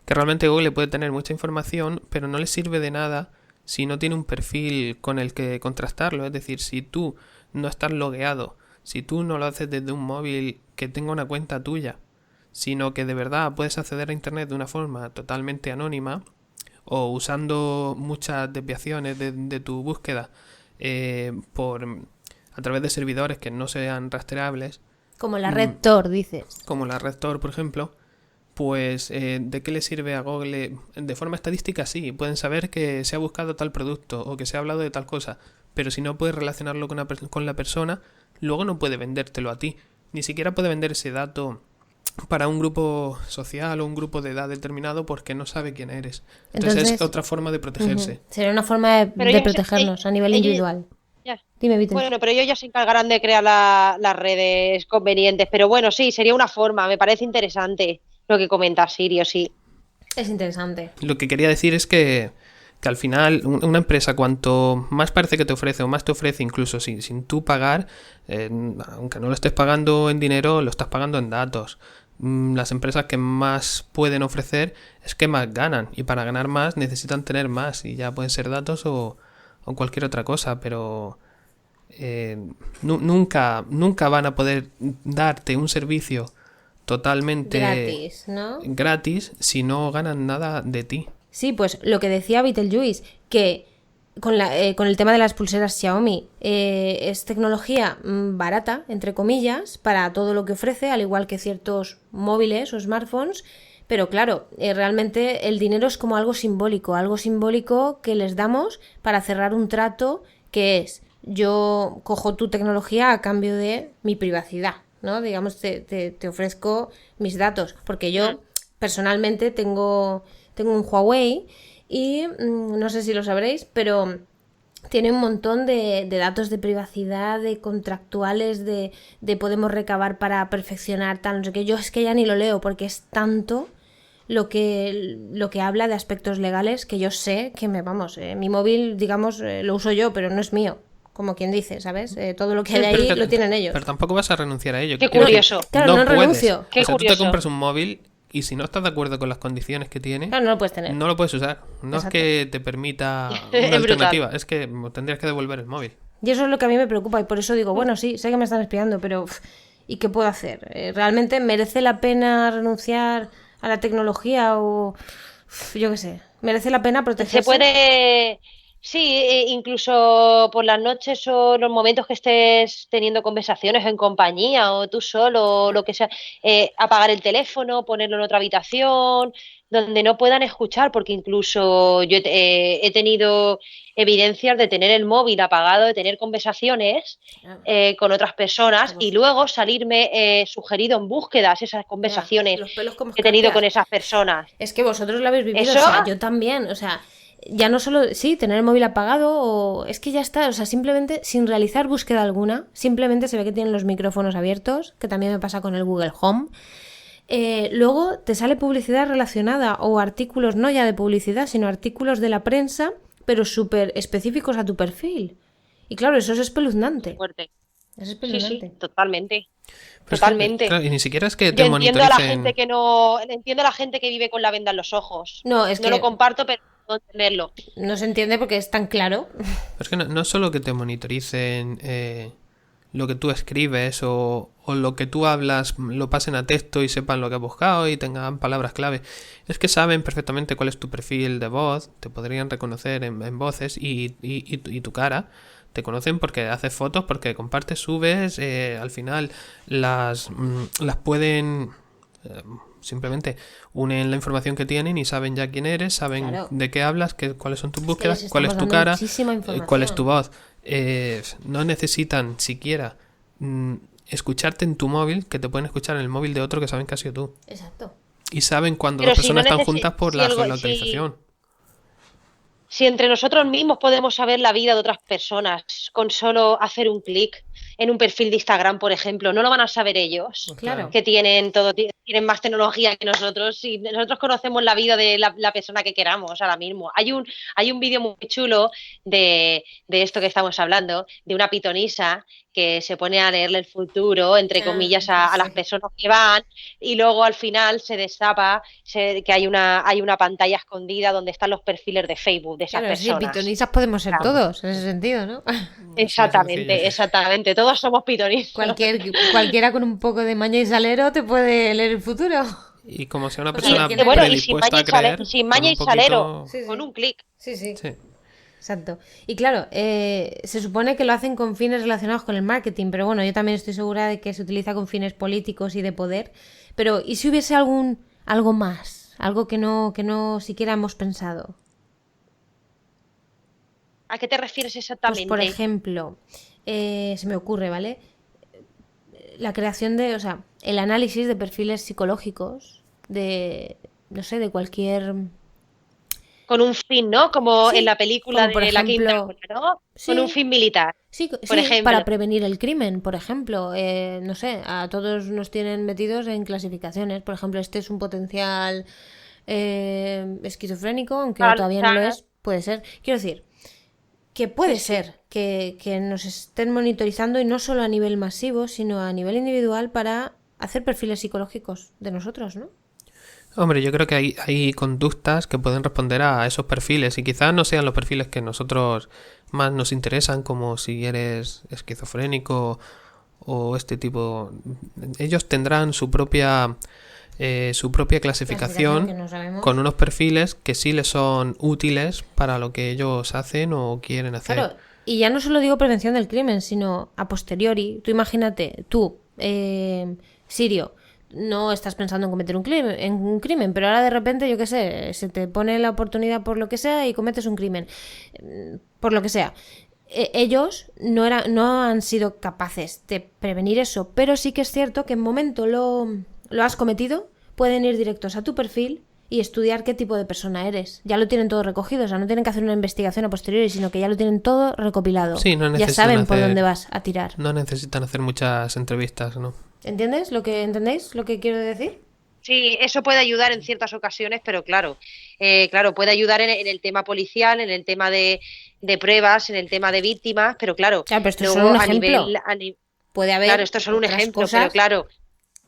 Que realmente Google puede tener mucha información, pero no le sirve de nada si no tiene un perfil con el que contrastarlo. Es decir, si tú no estás logueado, si tú no lo haces desde un móvil que tenga una cuenta tuya, sino que de verdad puedes acceder a Internet de una forma totalmente anónima o usando muchas desviaciones de tu búsqueda a través de servidores que no sean rastreables. Como la red Tor, dices. Como la red Tor, por ejemplo. Pues, ¿de qué le sirve a Google? De forma estadística, sí. Pueden saber que se ha buscado tal producto o que se ha hablado de tal cosa. Pero si no puedes relacionarlo con la persona, luego no puede vendértelo a ti. Ni siquiera puede vender ese dato para un grupo social o un grupo de edad determinado porque no sabe quién eres. Entonces es otra forma de protegerse. Sería una forma de protegernos a nivel individual. Ya. Dime, Víctor. Bueno, pero ellos ya se encargarán de crear las redes convenientes. Pero bueno, sí, sería una forma. Me parece interesante lo que comenta Sirio, sí. Es interesante. Lo que quería decir es que al final una empresa cuanto más parece que te ofrece o más te ofrece incluso sin tú pagar, aunque no lo estés pagando en dinero, lo estás pagando en datos. Las empresas que más pueden ofrecer es que más ganan y para ganar más necesitan tener más y ya pueden ser datos o cualquier otra cosa, pero nunca van a poder darte un servicio totalmente gratis, ¿no? Gratis si no ganan nada de ti. Sí, pues lo que decía Betelgeuse, que con el tema de las pulseras Xiaomi es tecnología barata, entre comillas, para todo lo que ofrece, al igual que ciertos móviles o smartphones, pero claro, realmente el dinero es como algo simbólico que les damos para cerrar un trato que es, yo cojo tu tecnología a cambio de mi privacidad, ¿no? Digamos, te ofrezco mis datos, porque yo personalmente tengo un Huawei y no sé si lo sabréis, pero tiene un montón de datos de privacidad, de contractuales, de podemos recabar para perfeccionar tal, no sé qué. Yo es que ya ni lo leo porque es tanto lo que habla de aspectos legales que yo sé que mi móvil, digamos, lo uso yo, pero no es mío. Como quien dice, ¿sabes? Todo lo que hay ahí lo tienen ellos. Pero tampoco vas a renunciar a ello. Qué curioso. Claro, no renuncio. Qué Tú curioso. te compras un móvil y si no estás de acuerdo con las condiciones que tiene, Claro, no lo puedes tener. no lo puedes usar. No Exacto. es que te permita Es una alternativa, brutal. es que tendrías que devolver el móvil. Y eso es lo que a mí me preocupa y por eso digo, bueno, sí, sé que me están espiando, pero ¿y qué puedo hacer? ¿Realmente merece la pena renunciar a la tecnología o yo qué sé? ¿Merece la pena protegerse? Se puede, sí, incluso por las noches o los momentos que estés teniendo conversaciones en compañía o tú solo o lo que sea, apagar el teléfono, ponerlo en otra habitación, donde no puedan escuchar, porque incluso yo he tenido evidencias de tener el móvil apagado, de tener conversaciones con otras personas y luego salirme sugerido en búsquedas esas conversaciones Los pelos como que he tenido escarpias. con esas personas. Es que vosotros lo habéis vivido, ¿Eso? o sea, yo también, o sea, ya no solo, sí, tener el móvil apagado o es que ya está, o sea, simplemente sin realizar búsqueda alguna, simplemente se ve que tienen los micrófonos abiertos, que también me pasa con el Google Home. Luego te sale publicidad relacionada o artículos, no ya de publicidad, sino artículos de la prensa, pero súper específicos a tu perfil. Y claro, eso es espeluznante. Fuerte. Es Sí, espeluznante. sí, totalmente. Pero es que, Totalmente. claro, y ni siquiera es que Yo te entiendo a la monitoricen. gente que no, entiendo a la gente que vive con la venda en los ojos. No, es No que lo comparto, pero puedo entenderlo. no se entiende porque es tan claro. Pero es que no es solo que te monitoricen lo que tú escribes o lo que tú hablas, lo pasen a texto y sepan lo que has buscado y tengan palabras clave. Es que saben perfectamente cuál es tu perfil de voz, te podrían reconocer en voces y tu cara. Te conocen porque haces fotos, porque compartes, subes, al final las pueden... simplemente unen la información que tienen y saben ya quién eres, saben Claro. de qué hablas, cuáles son tus Es que búsquedas, les cuál es estamos tu dando cara, muchísima información. cuál es tu voz. No necesitan siquiera escucharte en tu móvil, que te pueden escuchar en el móvil de otro que saben que has sido tú. Exacto. Y saben cuando Pero las si personas no están necesi- juntas por si la algo- geolocalización. Si entre nosotros mismos podemos saber la vida de otras personas con solo hacer un clic en un perfil de Instagram, por ejemplo, ¿no lo van a saber ellos? Pues Claro. Que tienen tienen más tecnología que nosotros y nosotros conocemos la vida de la persona que queramos ahora mismo. Hay un vídeo muy chulo de esto que estamos hablando, de una pitonisa que se pone a leerle el futuro, entre comillas, a las personas que van, y luego al final se destapa que hay una pantalla escondida donde están los perfiles de Facebook de esas Claro, sí, personas. pitonisas podemos ser Claro. todos, en ese sentido, ¿no? Exactamente, todos somos pitonistas. Cualquiera con un poco de maña y salero te puede leer el futuro. Y como sea una O sea, persona que Bueno, y predispuesta a creer, sin maña y con un salero, poquito... Sí, sí. con un clic. Sí, sí. Sí. Exacto. Y claro, se supone que lo hacen con fines relacionados con el marketing, pero bueno, yo también estoy segura de que se utiliza con fines políticos y de poder. Pero, ¿y si hubiese algo más? Algo que no siquiera hemos pensado. ¿A qué te refieres Pues, exactamente? por ejemplo, se me ocurre, ¿vale? La creación o sea, el análisis de perfiles psicológicos no sé, de cualquier... Con un fin, ¿no? Como Sí, en la película como por de la quinta ejemplo- ola, ¿no? Sí. Con un fin militar. Sí, por sí, ejemplo. para prevenir el crimen, por ejemplo. No sé, a todos nos tienen metidos en clasificaciones. Por ejemplo, este es un potencial esquizofrénico, aunque todavía no lo es. Puede ser. Quiero decir, que puede ser que nos estén monitorizando y no solo a nivel masivo, sino a nivel individual para hacer perfiles psicológicos de nosotros, ¿no? Hombre, yo creo que hay conductas que pueden responder a esos perfiles y quizás no sean los perfiles que nosotros más nos interesan, como si eres esquizofrénico o este tipo. Ellos tendrán su propia clasificación que no sabemos. con unos perfiles que sí les son útiles para lo que ellos hacen o quieren hacer. Claro, y ya no solo digo prevención del crimen, sino a posteriori. Tú imagínate, Sirio, no estás pensando en cometer un crimen, pero ahora de repente, yo qué sé, se te pone la oportunidad por lo que sea y cometes un crimen. Por lo que sea. Ellos no han sido capaces de prevenir eso, pero sí que es cierto que en momento lo has cometido, pueden ir directos a tu perfil y estudiar qué tipo de persona eres. Ya lo tienen todo recogido, o sea, no tienen que hacer una investigación a posteriori, sino que ya lo tienen todo recopilado. Sí, no ya necesitan saben por hacer- dónde vas a tirar. No necesitan hacer muchas entrevistas, ¿no? ¿Entendéis lo que quiero decir? Sí, eso puede ayudar en ciertas ocasiones, pero claro, puede ayudar en el tema policial, en el tema de pruebas, en el tema de víctimas, pero claro, Claro, pero esto es luego solo un ejemplo. Puede haber claro, esto es solo un otras ejemplo, cosas pero claro,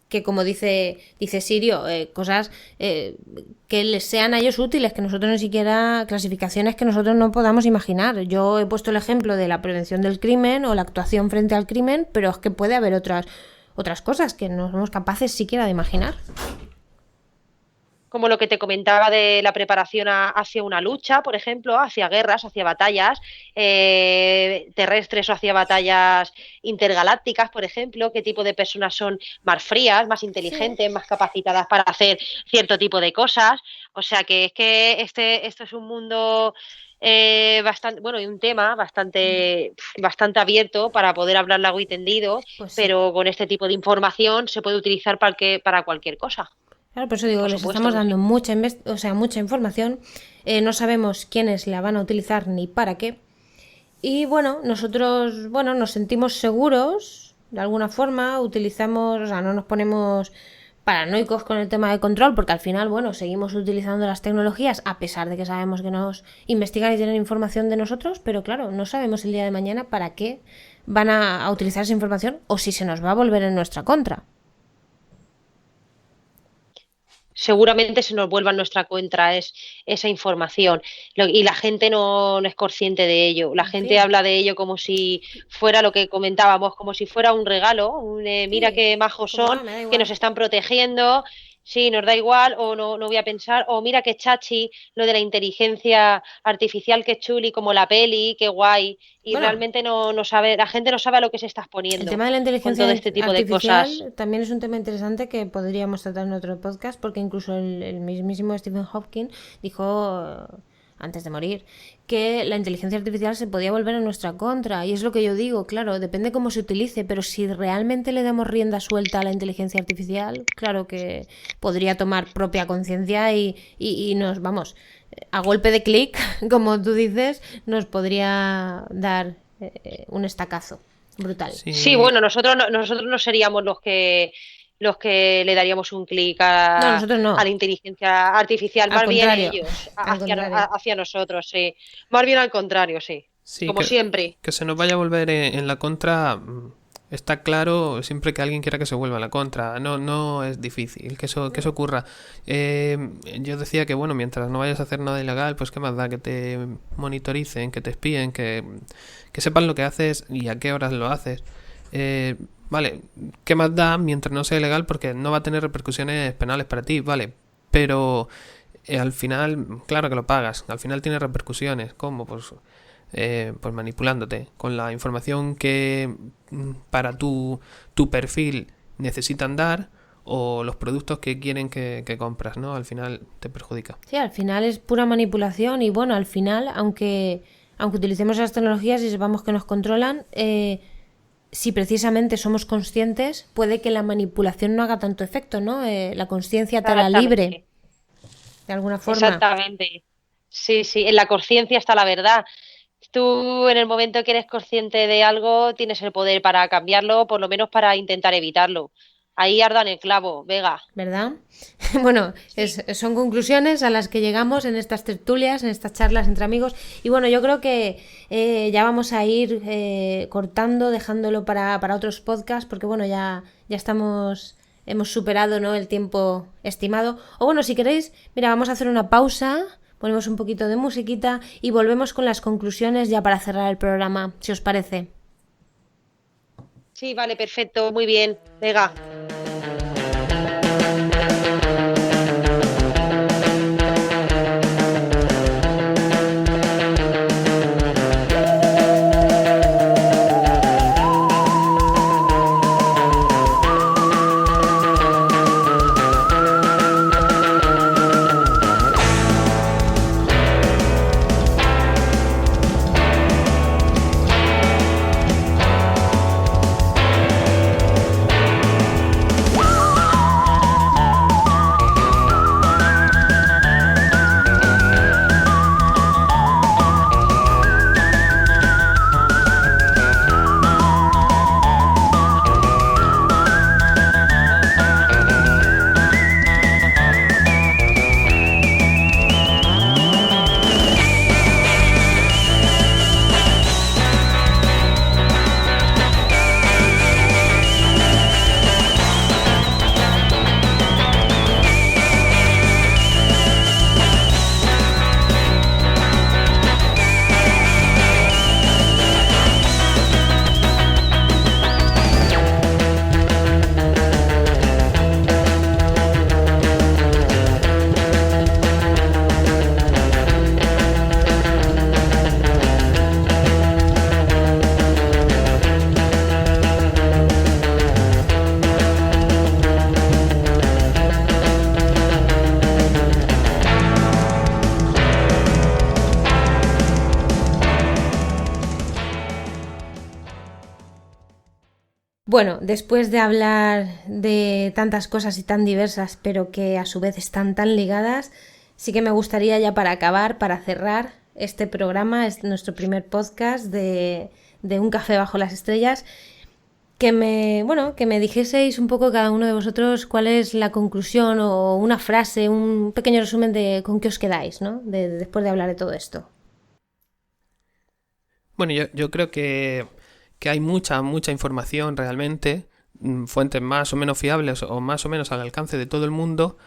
que, como dice Sirio, cosas que les sean a ellos útiles, que nosotros ni siquiera, clasificaciones que nosotros no podamos imaginar. Yo he puesto el ejemplo de la prevención del crimen o la actuación frente al crimen, pero es que puede haber otras cosas que no somos capaces siquiera de imaginar. como lo que te comentaba de la preparación hacia una lucha, por ejemplo, hacia guerras, hacia batallas terrestres o hacia batallas intergalácticas, por ejemplo, qué tipo de personas son más frías, más inteligentes, más capacitadas para hacer cierto tipo de cosas. O sea que es que esto es un mundo bastante, bueno, y un tema bastante abierto para poder hablar largo y tendido, Pues sí. pero con este tipo de información se puede utilizar para cualquier cosa. Claro, por eso digo, Por les supuesto estamos que dando mucha información. No sabemos quiénes la van a utilizar ni para qué. Y bueno, nosotros, nos sentimos seguros, de alguna forma, utilizamos, o sea, no nos ponemos paranoicos con el tema de control, porque al final, seguimos utilizando las tecnologías, a pesar de que sabemos que nos investigan y tienen información de nosotros, pero claro, no sabemos el día de mañana para qué van a utilizar esa información o si se nos va a volver en nuestra contra. Seguramente se nos vuelva en nuestra cuenta esa información y la gente no es consciente de ello. La gente habla de ello como si fuera lo que comentábamos, como si fuera un regalo, mira qué majos son, que nos están protegiendo. Sí, nos da igual, o no voy a pensar, o mira qué chachi, lo de la inteligencia artificial, qué chuli, como la peli, qué guay, y realmente no sabe, la gente no sabe a lo que se está exponiendo. El tema de la inteligencia con todo este tipo artificial de cosas. también es un tema interesante que podríamos tratar en otro podcast, porque incluso el mismísimo Stephen Hawking dijo antes de morir, que la inteligencia artificial se podía volver en nuestra contra. Y es lo que yo digo, claro, depende cómo se utilice, pero si realmente le damos rienda suelta a la inteligencia artificial, claro que podría tomar propia conciencia y nos, vamos, a golpe de clic, como tú dices, nos podría dar un estacazo brutal. Sí, bueno, nosotros no seríamos los que le daríamos un clic No. a la inteligencia artificial, Al más contrario, bien ellos al contrario. hacia nosotros, sí. Más bien al contrario, sí. Sí, Como siempre. Que se nos vaya a volver en la contra, está claro, siempre que alguien quiera que se vuelva en la contra. No es difícil que eso ocurra. Yo decía que, bueno, mientras no vayas a hacer nada ilegal, pues qué más da que te monitoricen, que te espíen, que sepan lo que haces y a qué horas lo haces. Vale, ¿qué más da mientras no sea ilegal? Porque no va a tener repercusiones penales para ti, vale. Pero al final, claro que lo pagas. Al final tiene repercusiones. ¿Cómo? Pues manipulándote con la información que para tu perfil necesitan dar o los productos que quieren que compras, ¿no? Al final te perjudica. Sí, al final es pura manipulación y bueno, al final, aunque utilicemos esas tecnologías y sepamos que nos controlan, si precisamente somos conscientes, puede que la manipulación no haga tanto efecto, ¿no? La conciencia te hará libre, de alguna forma. Exactamente. Sí, en la conciencia está la verdad. Tú en el momento que eres consciente de algo tienes el poder para cambiarlo, por lo menos para intentar evitarlo. Ahí ardan el clavo, Vega. ¿Verdad? Bueno, son conclusiones a las que llegamos en estas tertulias, en estas charlas entre amigos. Y bueno, yo creo que ya vamos a ir cortando, dejándolo para otros podcasts, porque bueno, ya hemos superado, ¿no?, el tiempo estimado. O bueno, si queréis, mira, vamos a hacer una pausa, ponemos un poquito de musiquita y volvemos con las conclusiones ya para cerrar el programa, si os parece. Sí, vale, perfecto, muy bien, Vega. Bueno, después de hablar de tantas cosas y tan diversas, pero que a su vez están tan ligadas, sí que me gustaría ya para acabar, para cerrar este programa, es nuestro primer podcast de Un Café Bajo las Estrellas, que me dijeseis un poco cada uno de vosotros cuál es la conclusión o una frase, un pequeño resumen de con qué os quedáis, ¿no? Después de hablar de todo esto. Bueno, yo creo que hay mucha información realmente, fuentes más o menos fiables o más o menos al alcance de todo el mundo,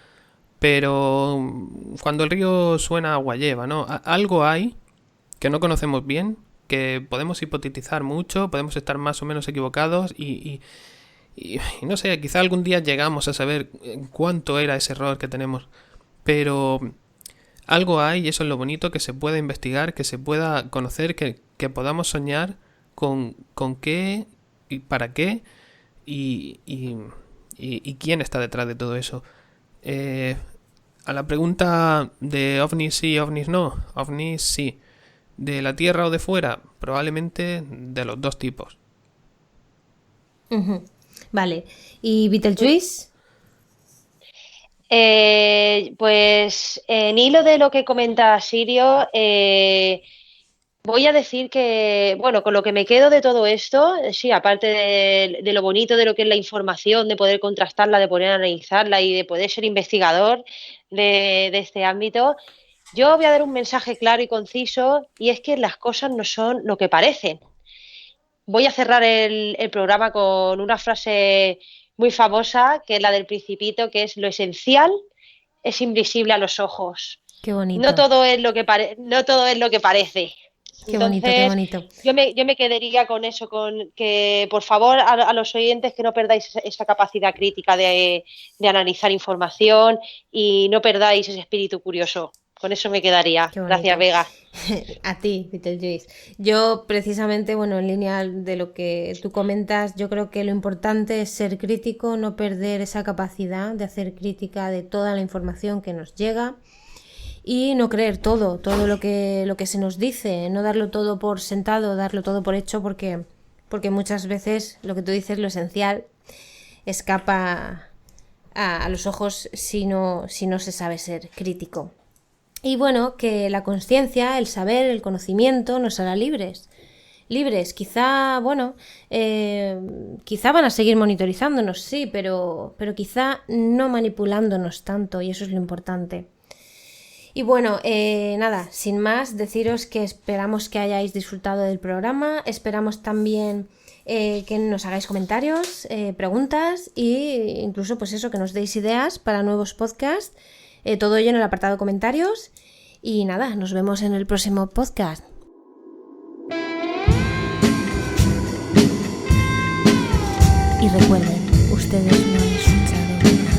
pero cuando el río suena agua lleva, ¿no? Algo hay que no conocemos bien, que podemos hipotetizar mucho, podemos estar más o menos equivocados y no sé, quizá algún día llegamos a saber cuánto era ese error que tenemos, pero algo hay y eso es lo bonito, que se pueda investigar, que se pueda conocer, que podamos soñar con qué y para qué y quién está detrás de todo eso. A la pregunta de ovnis sí, ovnis no, ovnis sí. ¿De la Tierra o de fuera? Probablemente de los dos tipos. Vale. ¿Y Beetlejuice? Pues en hilo de lo que comenta Sirio, voy a decir que, bueno, con lo que me quedo de todo esto, sí, aparte de lo bonito de lo que es la información, de poder contrastarla, de poder analizarla y de poder ser investigador de este ámbito, yo voy a dar un mensaje claro y conciso, y es que las cosas no son lo que parecen. Voy a cerrar el programa con una frase muy famosa, que es la del Principito, que es: lo esencial es invisible a los ojos. Qué bonito. No todo es lo que no todo es lo que parece. Qué bonito, qué bonito. Yo me quedaría con eso, con que por favor a los oyentes que no perdáis esa capacidad crítica de analizar información y no perdáis ese espíritu curioso. Con eso me quedaría. Gracias, Vega. A ti, Beetlejuice. Yo, precisamente, bueno, en línea de lo que tú comentas, yo creo que lo importante es ser crítico, no perder esa capacidad de hacer crítica de toda la información que nos llega y no creer todo lo que se nos dice, no darlo todo por sentado, darlo todo por hecho, porque muchas veces lo que tú dices, lo esencial, escapa a los ojos si no se sabe ser crítico. Y bueno, que la conciencia, el saber, el conocimiento nos hará libres. Quizá, bueno, quizá van a seguir monitorizándonos, sí, pero quizá no manipulándonos tanto, y eso es lo importante. Y bueno, nada, sin más, deciros que esperamos que hayáis disfrutado del programa, esperamos también que nos hagáis comentarios, preguntas e incluso pues eso, que nos deis ideas para nuevos podcasts. Todo ello en el apartado comentarios. Y nada, nos vemos en el próximo podcast. Y recuerden, ustedes no han escuchado nada.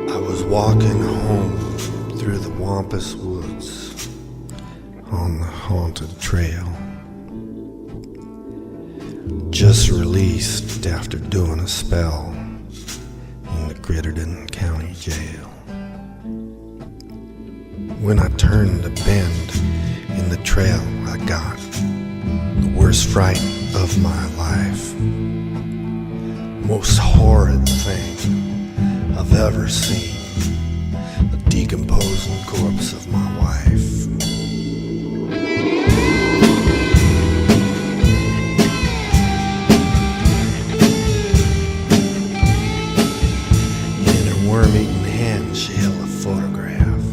I was walking home through the Wampus Woods on the haunted trail, just released after doing a spell in the Crittenden County Jail. When I turned a bend in the trail, I got the worst fright of my life. Most horrid thing I've ever seen, the decomposing corpse of my wife. Worm-eaten hand, she held a photograph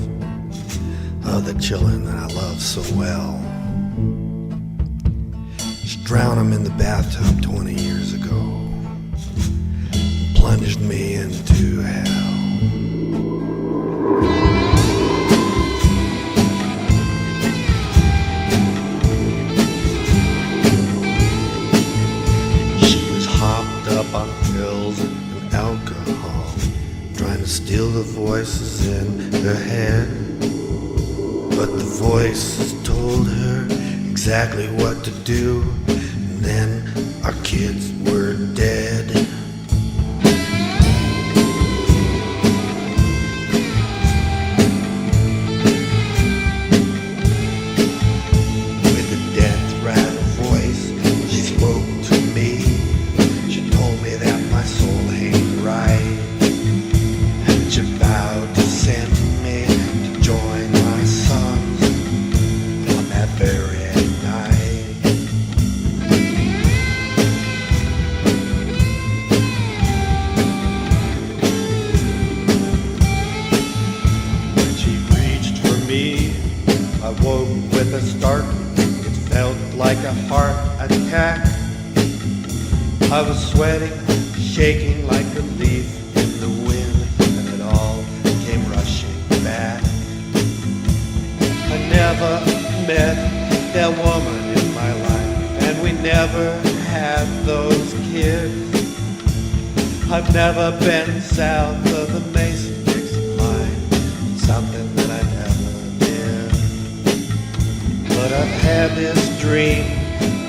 of the children that I love so well. She drowned them in the bathtub 20 years ago, and plunged me into hell. She was hopped up on pills and alcohol, trying to steal the voices in her head. But the voices told her exactly what to do, and then our kids were dead. With a death rattle voice, she spoke to me. She told me that my soul ain't right. She vowed to send me to join my sons on that very night. When she reached for me, I woke with a start. It felt like a heart attack. I was sweating, shaking like a leaf in the wind, and it all came rushing back. I never met that woman in my life, and we never had those kids. I've never been south of the Mason-Dixon line, something that I never did. But I've had this dream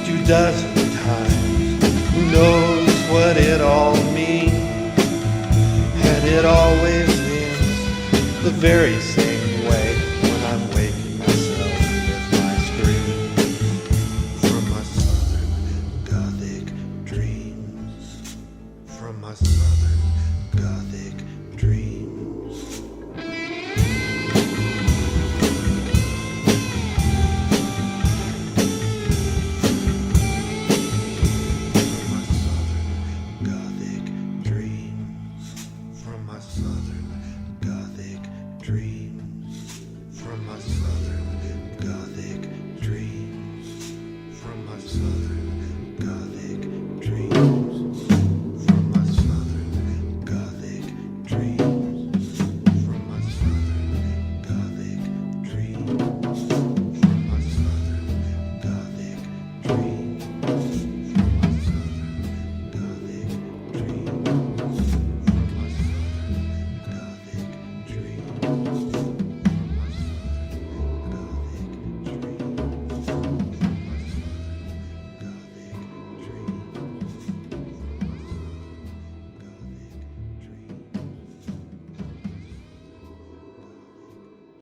24 times. Who knows what it all means? And it always ends very same way when I'm waking myself with my scream from my southern Gothic dreams. From my southern Gothic dreams.